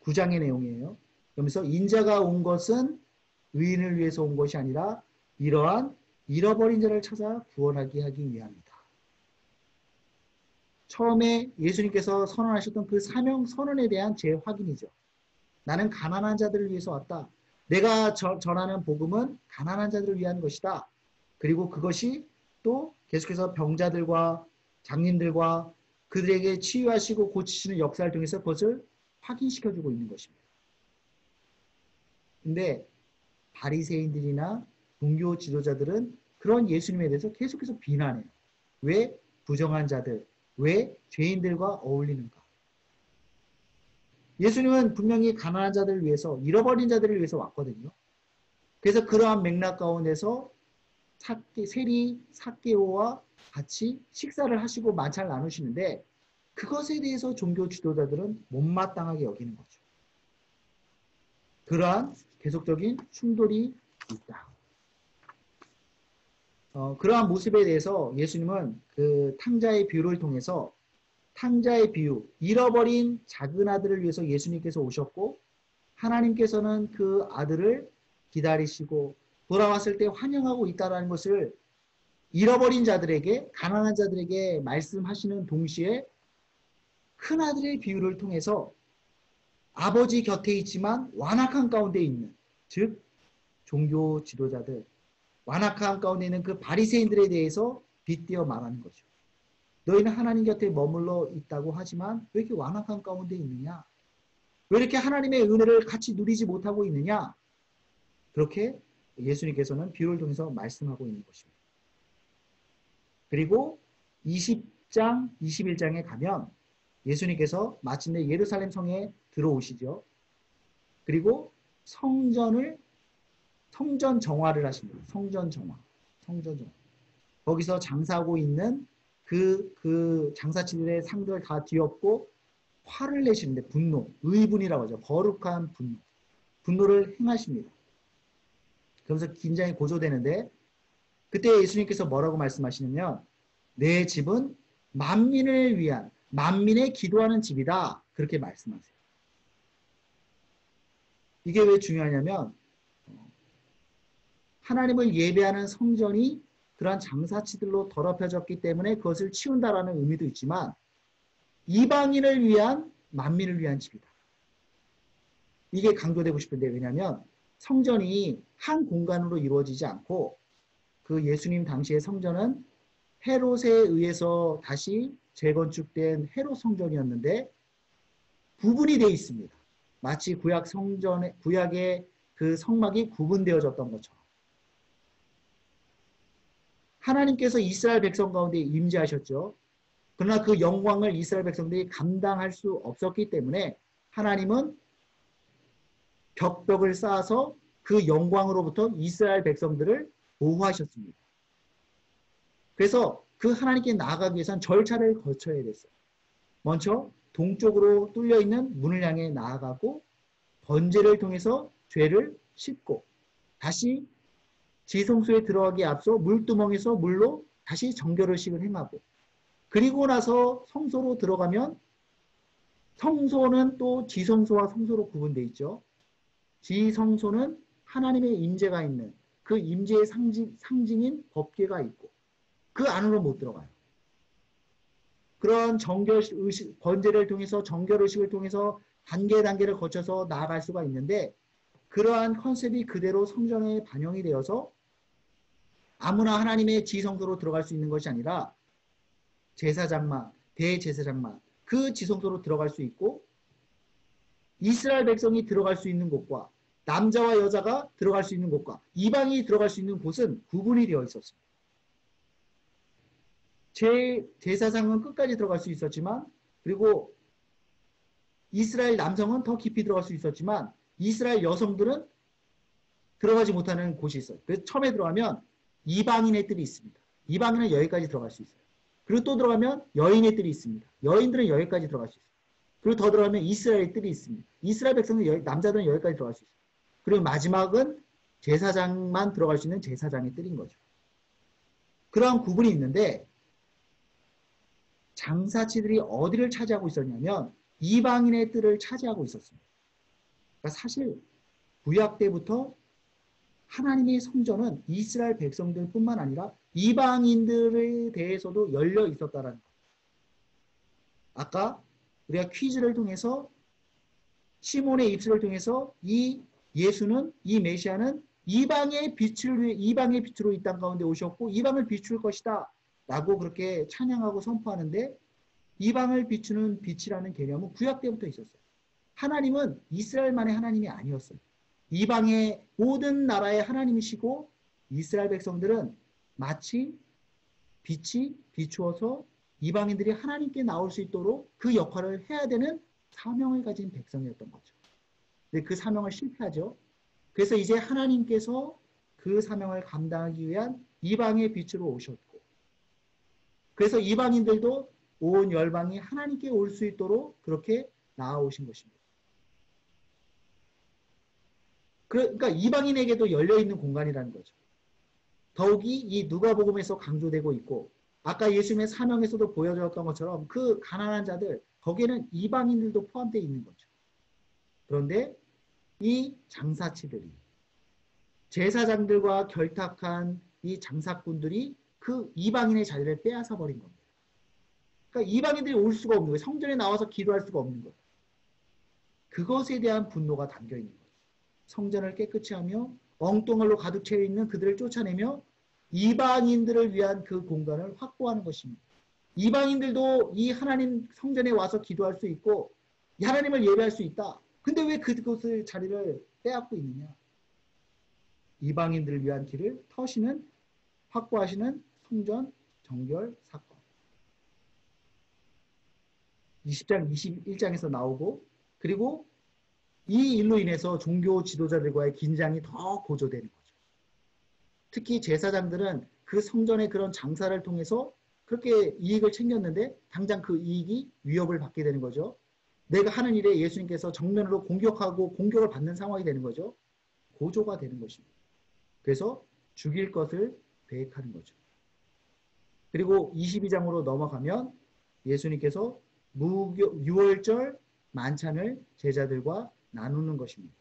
[SPEAKER 1] 9장의 내용이에요. 그러면서 인자가 온 것은 의인을 위해서 온 것이 아니라 이러한 잃어버린 자를 찾아 구원하게 하기 위함이다. 처음에 예수님께서 선언하셨던 그 사명 선언에 대한 재확인이죠. 나는 가난한 자들을 위해서 왔다. 내가 전하는 복음은 가난한 자들을 위한 것이다. 그리고 그것이 또 계속해서 병자들과 장님들과 그들에게 치유하시고 고치시는 역사를 통해서 그것을 확인시켜주고 있는 것입니다. 근데 바리새인들이나 종교 지도자들은 그런 예수님에 대해서 계속해서 비난해요. 왜 부정한 자들, 왜 죄인들과 어울리는가? 예수님은 분명히 가난한 자들을 위해서 잃어버린 자들을 위해서 왔거든요. 그래서 그러한 맥락 가운데서 세리 삭개오와 같이 식사를 하시고 만찬을 나누시는데 그것에 대해서 종교 지도자들은 못마땅하게 여기는 거죠. 그러한 계속적인 충돌이 있다. 그러한 모습에 대해서 예수님은 그 탕자의 비유를 통해서 탕자의 비유, 잃어버린 작은 아들을 위해서 예수님께서 오셨고 하나님께서는 그 아들을 기다리시고 돌아왔을 때 환영하고 있다는 것을 잃어버린 자들에게 가난한 자들에게 말씀하시는 동시에 큰 아들의 비유를 통해서 아버지 곁에 있지만 완악한 가운데 있는 즉 종교 지도자들 완악한 가운데 있는 그 바리새인들에 대해서 빗대어 말하는 거죠. 너희는 하나님 곁에 머물러 있다고 하지만 왜 이렇게 완악한 가운데 있느냐? 왜 이렇게 하나님의 은혜를 같이 누리지 못하고 있느냐? 그렇게 예수님께서는 비유를 통해서 말씀하고 있는 것입니다. 그리고 20장, 21장에 가면 예수님께서 마침내 예루살렘 성에 들어오시죠. 그리고 성전 정화를 하십니다. 성전 정화. 거기서 장사하고 있는 그 장사치들의 상들을 다 뒤엎고 화를 내시는데 분노, 의분이라고 하죠. 거룩한 분노를 행하십니다. 그러면서 긴장이 고조되는데 그때 예수님께서 뭐라고 말씀하시냐면 내 집은 만민을 위한 만민의 기도하는 집이다. 그렇게 말씀하세요. 이게 왜 중요하냐면 하나님을 예배하는 성전이 그러한 장사치들로 더럽혀졌기 때문에 그것을 치운다라는 의미도 있지만 이방인을 위한 만민을 위한 집이다. 이게 강조되고 싶은데 왜냐하면 성전이 한 공간으로 이루어지지 않고 그 예수님 당시의 성전은 헤롯에 의해서 다시 재건축된 헤롯 성전이었는데 구분이 되어 있습니다. 마치 구약의 그 성막이 구분되어졌던 것처럼. 하나님께서 이스라엘 백성 가운데 임재하셨죠. 그러나 그 영광을 이스라엘 백성들이 감당할 수 없었기 때문에 하나님은 벽벽을 쌓아서 그 영광으로부터 이스라엘 백성들을 보호하셨습니다. 그래서 그 하나님께 나아가기 위해서는 절차를 거쳐야 됐어요. 먼저 동쪽으로 뚫려있는 문을 향해 나아가고 번제를 통해서 죄를 씻고 다시 지성소에 들어가기에 앞서 물두멍에서 물로 다시 정결의식을 행하고 그리고 나서 성소로 들어가면 성소는 또 지성소와 성소로 구분되어 있죠. 지성소는 하나님의 임재가 있는 그 임재의 상징인 법궤가 있고 그 안으로 못 들어가요. 그런 정결 의식, 번제를 통해서 정결 의식을 통해서 단계를 거쳐서 나아갈 수가 있는데 그러한 컨셉이 그대로 성전에 반영이 되어서 아무나 하나님의 지성소로 들어갈 수 있는 것이 아니라 제사장만, 대제사장만 그 지성소로 들어갈 수 있고 이스라엘 백성이 들어갈 수 있는 곳과 남자와 여자가 들어갈 수 있는 곳과 이방이 들어갈 수 있는 곳은 구분이 되어 있었습니다. 제사장은 끝까지 들어갈 수 있었지만 그리고 이스라엘 남성은 더 깊이 들어갈 수 있었지만 이스라엘 여성들은 들어가지 못하는 곳이 있어요. 그래서 처음에 들어가면 이방인의 뜰이 있습니다. 이방인은 여기까지 들어갈 수 있어요. 그리고 또 들어가면 여인의 뜰이 있습니다. 여인들은 여기까지 들어갈 수 있어요. 그리고 더 들어가면 이스라엘 뜰이 있습니다. 이스라엘 백성은 남자들은 여기까지 들어갈 수 있어요. 그리고 마지막은 제사장만 들어갈 수 있는 제사장의 뜰인 거죠. 그러한 구분이 있는데 장사치들이 어디를 차지하고 있었냐면 이방인의 뜰을 차지하고 있었습니다. 그러니까 사실 구약 때부터 하나님의 성전은 이스라엘 백성들뿐만 아니라 이방인들에 대해서도 열려 있었다라는 거예요. 아까 우리가 퀴즈를 통해서 시몬의 입술을 통해서 이 예수는 이 메시아는 이방의 빛으로 이 땅 가운데 오셨고 이방을 비출 것이다 라고 그렇게 찬양하고 선포하는데 이방을 비추는 빛이라는 개념은 구약 때부터 있었어요. 하나님은 이스라엘만의 하나님이 아니었어요. 이방의 모든 나라의 하나님이시고 이스라엘 백성들은 마치 빛이 비추어서 이방인들이 하나님께 나올 수 있도록 그 역할을 해야 되는 사명을 가진 백성이었던 거죠. 근데 그 사명을 실패하죠. 그래서 이제 하나님께서 그 사명을 감당하기 위한 이방의 빛으로 오셨고 그래서 이방인들도 온 열방이 하나님께 올 수 있도록 그렇게 나아오신 것입니다. 그러니까 이방인에게도 열려있는 공간이라는 거죠. 더욱이 이 누가복음에서 강조되고 있고 아까 예수님의 사명에서도 보여주었던 것처럼 그 가난한 자들 거기에는 이방인들도 포함되어 있는 거죠. 그런데 이 장사치들이 제사장들과 결탁한 이 장사꾼들이 그 이방인의 자리를 빼앗아 버린 겁니다. 그러니까 이방인들이 올 수가 없는 거예요. 성전에 나와서 기도할 수가 없는 거예요. 그것에 대한 분노가 담겨 있는 거예요. 성전을 깨끗이 하며 엉뚱얼로 가득 채워 있는 그들을 쫓아내며 이방인들을 위한 그 공간을 확보하는 것입니다. 이방인들도 이 하나님 성전에 와서 기도할 수 있고 하나님을 예배할 수 있다. 근데 왜 그곳을 자리를 빼앗고 있느냐? 이방인들을 위한 길을 터시는 확보하시는 성전 정결 사건. 20장, 21장에서 나오고 그리고 이 일로 인해서 종교 지도자들과의 긴장이 더 고조되는 거죠. 특히 제사장들은 그 성전의 그런 장사를 통해서 그렇게 이익을 챙겼는데 당장 그 이익이 위협을 받게 되는 거죠. 내가 하는 일에 예수님께서 정면으로 공격하고 공격을 받는 상황이 되는 거죠. 고조가 되는 것입니다. 그래서 죽일 것을 계획하는 거죠. 그리고 22장으로 넘어가면 예수님께서 유월절 만찬을 제자들과 나누는 것입니다.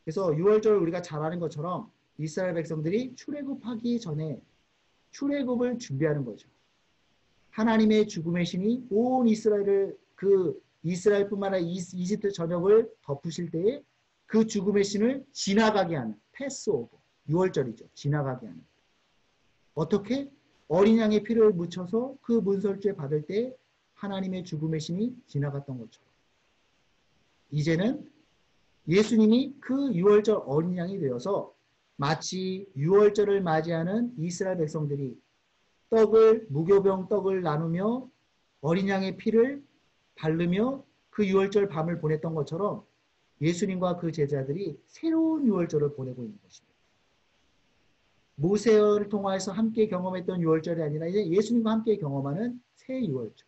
[SPEAKER 1] 그래서 유월절 우리가 잘 아는 것처럼 이스라엘 백성들이 출애굽하기 전에 출애굽을 준비하는 거죠. 하나님의 죽음의 신이 온 이스라엘을 그 이스라엘뿐만 아니라 이집트 전역을 덮으실 때에 그 죽음의 신을 지나가게 하는 패스오버 유월절이죠. 지나가게 하는. 어떻게? 어린 양의 피를 묻혀서 그 문설주에 받을 때 하나님의 죽음의 신이 지나갔던 것처럼 이제는 예수님이 그 유월절 어린 양이 되어서 마치 유월절을 맞이하는 이스라엘 백성들이 무교병 떡을 나누며 어린 양의 피를 바르며 그 유월절 밤을 보냈던 것처럼 예수님과 그 제자들이 새로운 유월절을 보내고 있는 것입니다. 모세를 통해서 함께 경험했던 유월절이 아니라 이제 예수님과 함께 경험하는 새 유월절.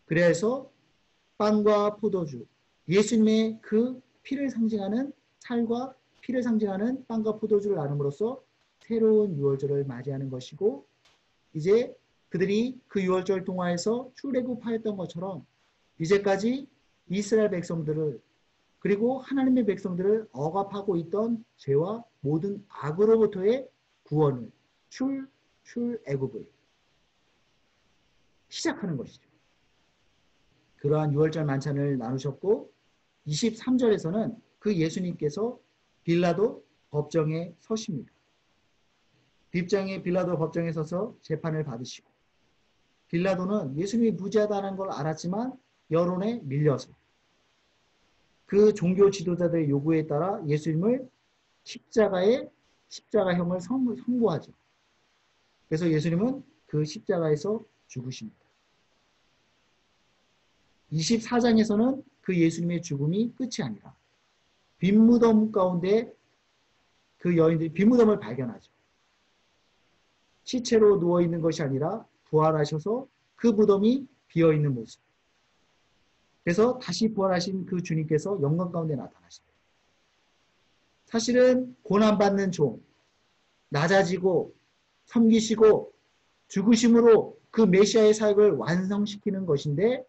[SPEAKER 1] 그래서 빵과 포도주, 예수님의 그 피를 상징하는 살과 피를 상징하는 빵과 포도주를 나눔으로써 새로운 유월절을 맞이하는 것이고 이제 그들이 그 유월절 동화에서 출애굽하였던 것처럼 이제까지 이스라엘 백성들을 그리고 하나님의 백성들을 억압하고 있던 죄와 모든 악으로부터의 구원을 출애굽을 시작하는 것이죠. 그러한 유월절 만찬을 나누셨고 23절에서는 그 예수님께서 빌라도 법정에 서십니다. 빌라도 법정에 서서 재판을 받으시고 빌라도는 예수님이 무죄하다는 걸 알았지만 여론에 밀려서 그 종교 지도자들의 요구에 따라 예수님을 십자가형을 선고하죠. 그래서 예수님은 그 십자가에서 죽으십니다. 24장에서는 그 예수님의 죽음이 끝이 아니라 빈무덤 가운데 그 여인들이 빈무덤을 발견하죠. 시체로 누워있는 것이 아니라 부활하셔서 그 무덤이 비어있는 모습. 그래서 다시 부활하신 그 주님께서 영광 가운데 나타나십니다. 사실은 고난받는 종, 낮아지고 섬기시고 죽으심으로 그 메시아의 사역을 완성시키는 것인데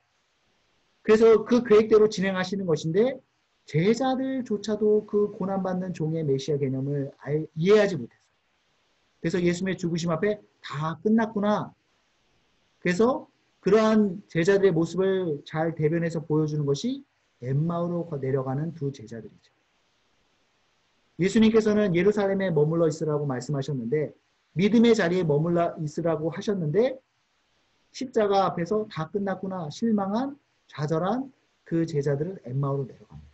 [SPEAKER 1] 그래서 그 계획대로 진행하시는 것인데 제자들조차도 그 고난받는 종의 메시아 개념을 이해하지 못했어요. 그래서 예수님의 죽으심 앞에 다 끝났구나. 그래서 그러한 제자들의 모습을 잘 대변해서 보여주는 것이 엠마오로 내려가는 두 제자들이죠. 예수님께서는 예루살렘에 머물러 있으라고 말씀하셨는데 믿음의 자리에 머물러 있으라고 하셨는데 십자가 앞에서 다 끝났구나 실망한 좌절한 그 제자들은 엠마오로 내려갑니다.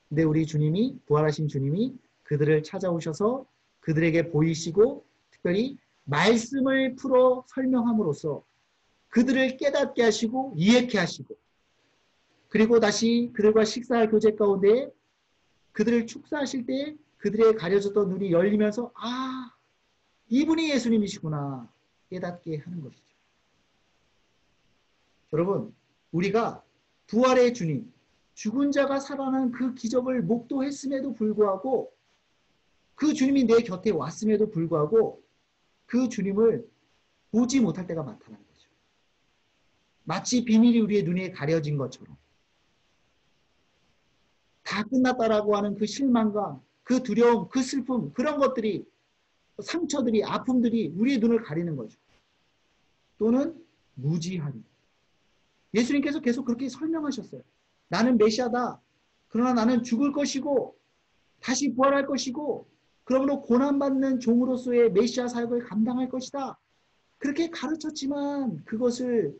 [SPEAKER 1] 근데 우리 주님이 부활하신 주님이 그들을 찾아오셔서 그들에게 보이시고 특별히 말씀을 풀어 설명함으로써 그들을 깨닫게 하시고 이해케 하시고 그리고 다시 그들과 식사할 교제 가운데 그들을 축사하실 때 그들의 가려졌던 눈이 열리면서 아 이분이 예수님이시구나 깨닫게 하는 것이죠. 여러분 우리가 부활의 주님 죽은 자가 살아나는 그 기적을 목도했음에도 불구하고 그 주님이 내 곁에 왔음에도 불구하고 그 주님을 보지 못할 때가 많다는 거죠. 마치 비밀이 우리의 눈에 가려진 것처럼 다 끝났다라고 하는 그 실망감, 그 두려움, 그 슬픔 그런 것들이 상처들이 아픔들이 우리의 눈을 가리는 거죠. 또는 무지함. 예수님께서 계속 그렇게 설명하셨어요. 나는 메시아다. 그러나 나는 죽을 것이고 다시 부활할 것이고 그러므로 고난받는 종으로서의 메시아 사역을 감당할 것이다. 그렇게 가르쳤지만 그것을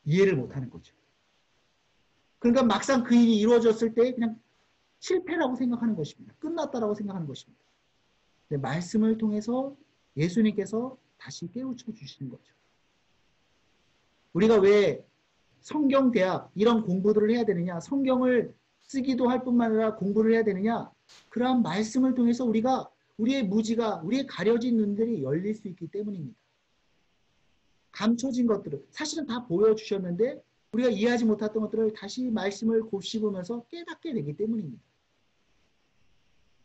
[SPEAKER 1] 이해를 못하는 거죠. 그러니까 막상 그 일이 이루어졌을 때 그냥 실패라고 생각하는 것입니다. 끝났다라고 생각하는 것입니다. 근데 말씀을 통해서 예수님께서 다시 깨우쳐 주시는 거죠. 우리가 왜 성경대학 이런 공부들을 해야 되느냐, 성경을 쓰기도 할 뿐만 아니라 공부를 해야 되느냐, 그러한 말씀을 통해서 우리가 우리의 무지가, 우리의 가려진 눈들이 열릴 수 있기 때문입니다. 감춰진 것들을 사실은 다 보여주셨는데 우리가 이해하지 못했던 것들을 다시 말씀을 곱씹으면서 깨닫게 되기 때문입니다.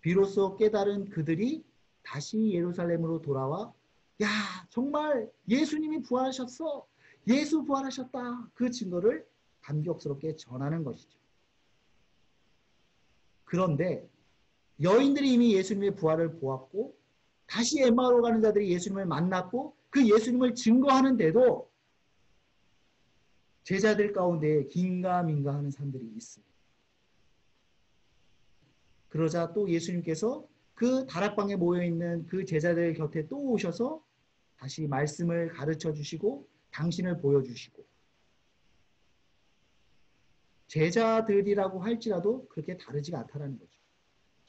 [SPEAKER 1] 비로소 깨달은 그들이 다시 예루살렘으로 돌아와 야 정말 예수님이 부활하셨어. 예수 부활하셨다. 그 증거를 감격스럽게 전하는 것이죠. 그런데 여인들이 이미 예수님의 부활을 보았고 다시 엠마오로 가는 자들이 예수님을 만났고 그 예수님을 증거하는데도 제자들 가운데 긴가민가하는 사람들이 있습니다. 그러자 또 예수님께서 그 다락방에 모여있는 그 제자들 곁에 또 오셔서 다시 말씀을 가르쳐 주시고 당신을 보여주시고 제자들이라고 할지라도 그렇게 다르지가 않다는 거죠.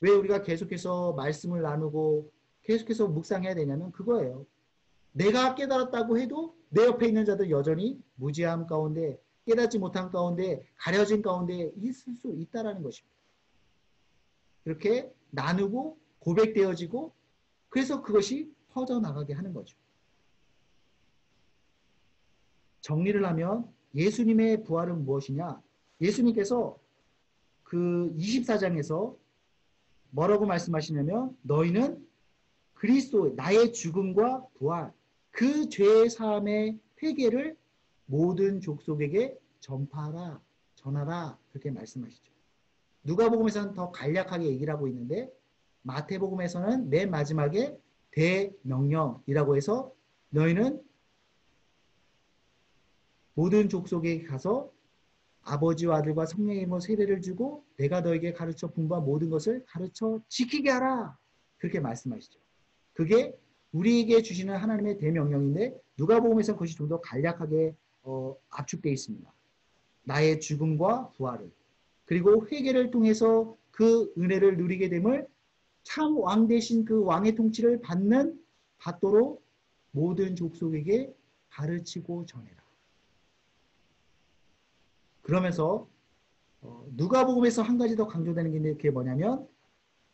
[SPEAKER 1] 왜 우리가 계속해서 말씀을 나누고 계속해서 묵상해야 되냐면 그거예요. 내가 깨달았다고 해도 내 옆에 있는 자들 여전히 무지함 가운데 깨닫지 못한 가운데 가려진 가운데 있을 수 있다는 것입니다. 그렇게 나누고 고백되어지고 그래서 그것이 퍼져나가게 하는 거죠. 정리를 하면 예수님의 부활은 무엇이냐? 예수님께서 그 24장에서 뭐라고 말씀하시냐면 너희는 그리스도 나의 죽음과 부활 그 죄의 사함의 회개를 모든 족속에게 전파하라 전하라 그렇게 말씀하시죠. 누가복음에서는 더 간략하게 얘기를 하고 있는데 마태복음에서는 맨 마지막에 대명령이라고 해서 너희는 모든 족속에 가서 아버지와 아들과 성령의 이름으로 세례를 주고 내가 너에게 가르쳐 분부한 모든 것을 가르쳐 지키게 하라. 그렇게 말씀하시죠. 그게 우리에게 주시는 하나님의 대명령인데 누가복음에서 그것이 좀 더 간략하게 압축되어 있습니다. 나의 죽음과 부활을 그리고 회개를 통해서 그 은혜를 누리게 됨을 참 왕 대신 그 왕의 통치를 받도록 모든 족속에게 가르치고 전해라. 그러면서 누가복음에서 한 가지 더 강조되는 게 있는데 그게 뭐냐면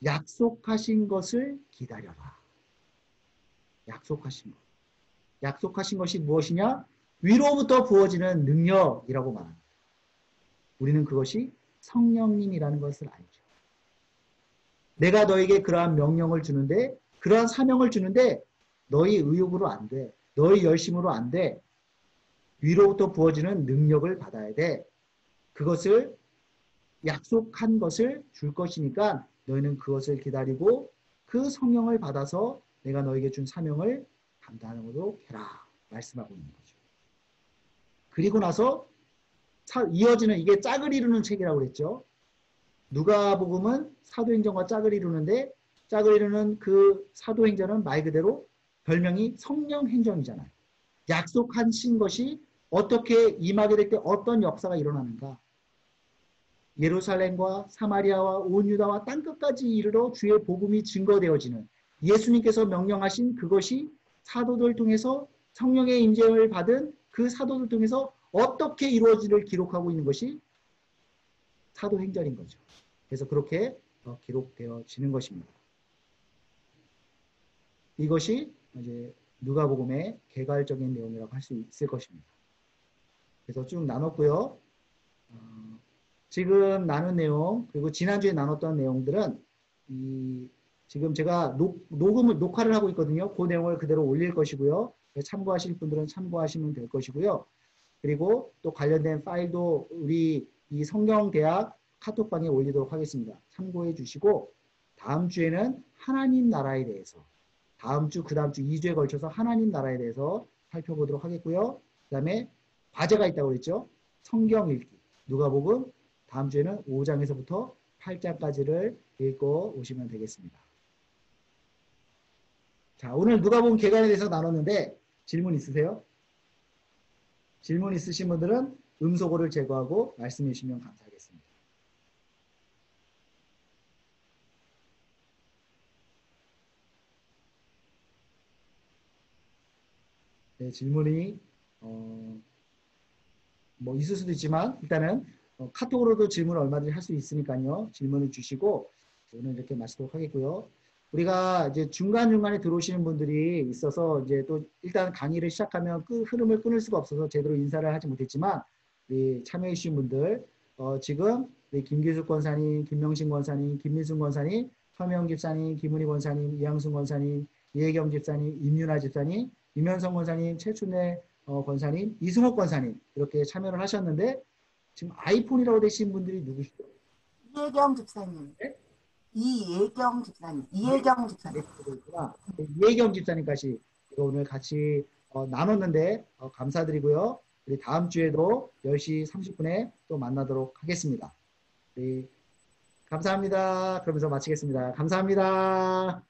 [SPEAKER 1] 약속하신 것을 기다려라. 약속하신 것. 약속하신 것이 무엇이냐? 위로부터 부어지는 능력이라고 말합니다. 우리는 그것이 성령님이라는 것을 알죠. 내가 너에게 그러한 명령을 주는데 그러한 사명을 주는데 너희 의욕으로 안 돼. 너희 열심으로 안 돼. 위로부터 부어지는 능력을 받아야 돼. 그것을 약속한 것을 줄 것이니까 너희는 그것을 기다리고 그 성령을 받아서 내가 너에게 준 사명을 감당하도록 해라. 말씀하고 있는 거죠. 그리고 나서 이어지는 이게 짝을 이루는 책이라고 그랬죠. 누가복음은 사도행전과 짝을 이루는데 짝을 이루는 그 사도행전은 말 그대로 별명이 성령행전이잖아요. 약속하신 것이 어떻게 임하게 될 때 어떤 역사가 일어나는가. 예루살렘과 사마리아와 온 유다와 땅끝까지 이르러 주의 복음이 증거되어지는 예수님께서 명령하신 그것이 사도들 통해서 성령의 임재를 받은 그 사도들 통해서 어떻게 이루어지를 기록하고 있는 것이 사도행전인 거죠. 그래서 그렇게 기록되어지는 것입니다. 이것이 이제 누가복음의 개괄적인 내용이라고 할 수 있을 것입니다. 그래서 쭉 나눴고요. 지금 나눈 내용 그리고 지난주에 나눴던 내용들은 지금 제가 녹화를 하고 있거든요. 그 내용을 그대로 올릴 것이고요. 참고하실 분들은 참고하시면 될 것이고요. 그리고 또 관련된 파일도 우리 이 성경대학 카톡방에 올리도록 하겠습니다. 참고해 주시고 다음 주에는 하나님 나라에 대해서 다음 주, 그 다음 주 2주에 걸쳐서 하나님 나라에 대해서 살펴보도록 하겠고요. 그 다음에 과제가 있다고 그랬죠. 성경 읽기. 누가복음 다음 주에는 5장에서부터 8장까지를 읽고 오시면 되겠습니다. 자, 오늘 누가복음 개관에 대해서 나눴는데 질문 있으세요? 질문 있으신 분들은 음소거를 제거하고 말씀해 주시면 감사하겠습니다. 네, 질문이 뭐 있을 수도 있지만 일단은 카톡으로도 질문을 얼마든지 할 수 있으니까요. 질문을 주시고 오늘 이렇게 마치도록 하겠고요. 우리가 이제 중간중간에 들어오시는 분들이 있어서 이제 또 일단 강의를 시작하면 흐름을 끊을 수가 없어서 제대로 인사를 하지 못했지만 우리 참여해 주신 분들 지금 우리 김기숙 권사님, 김명신 권사님, 김민순 권사님, 서명 집사님, 김은희 권사님, 이양순 권사님, 이혜경 집사님, 임윤아 집사님, 임현성 권사님, 최춘래 권사님, 이승옥 권사님 이렇게 참여를 하셨는데 지금 아이폰이라고 되신 분들이 누구시죠?
[SPEAKER 3] 이혜경 집사님.
[SPEAKER 1] 네?
[SPEAKER 3] 이혜경 집사님. 이혜경 집사님.
[SPEAKER 1] 이혜경 집사님까지 오늘 같이 나눴는데 감사드리고요. 우리 다음 주에도 10시 30분에 또 만나도록 하겠습니다. 감사합니다. 그러면서 마치겠습니다. 감사합니다.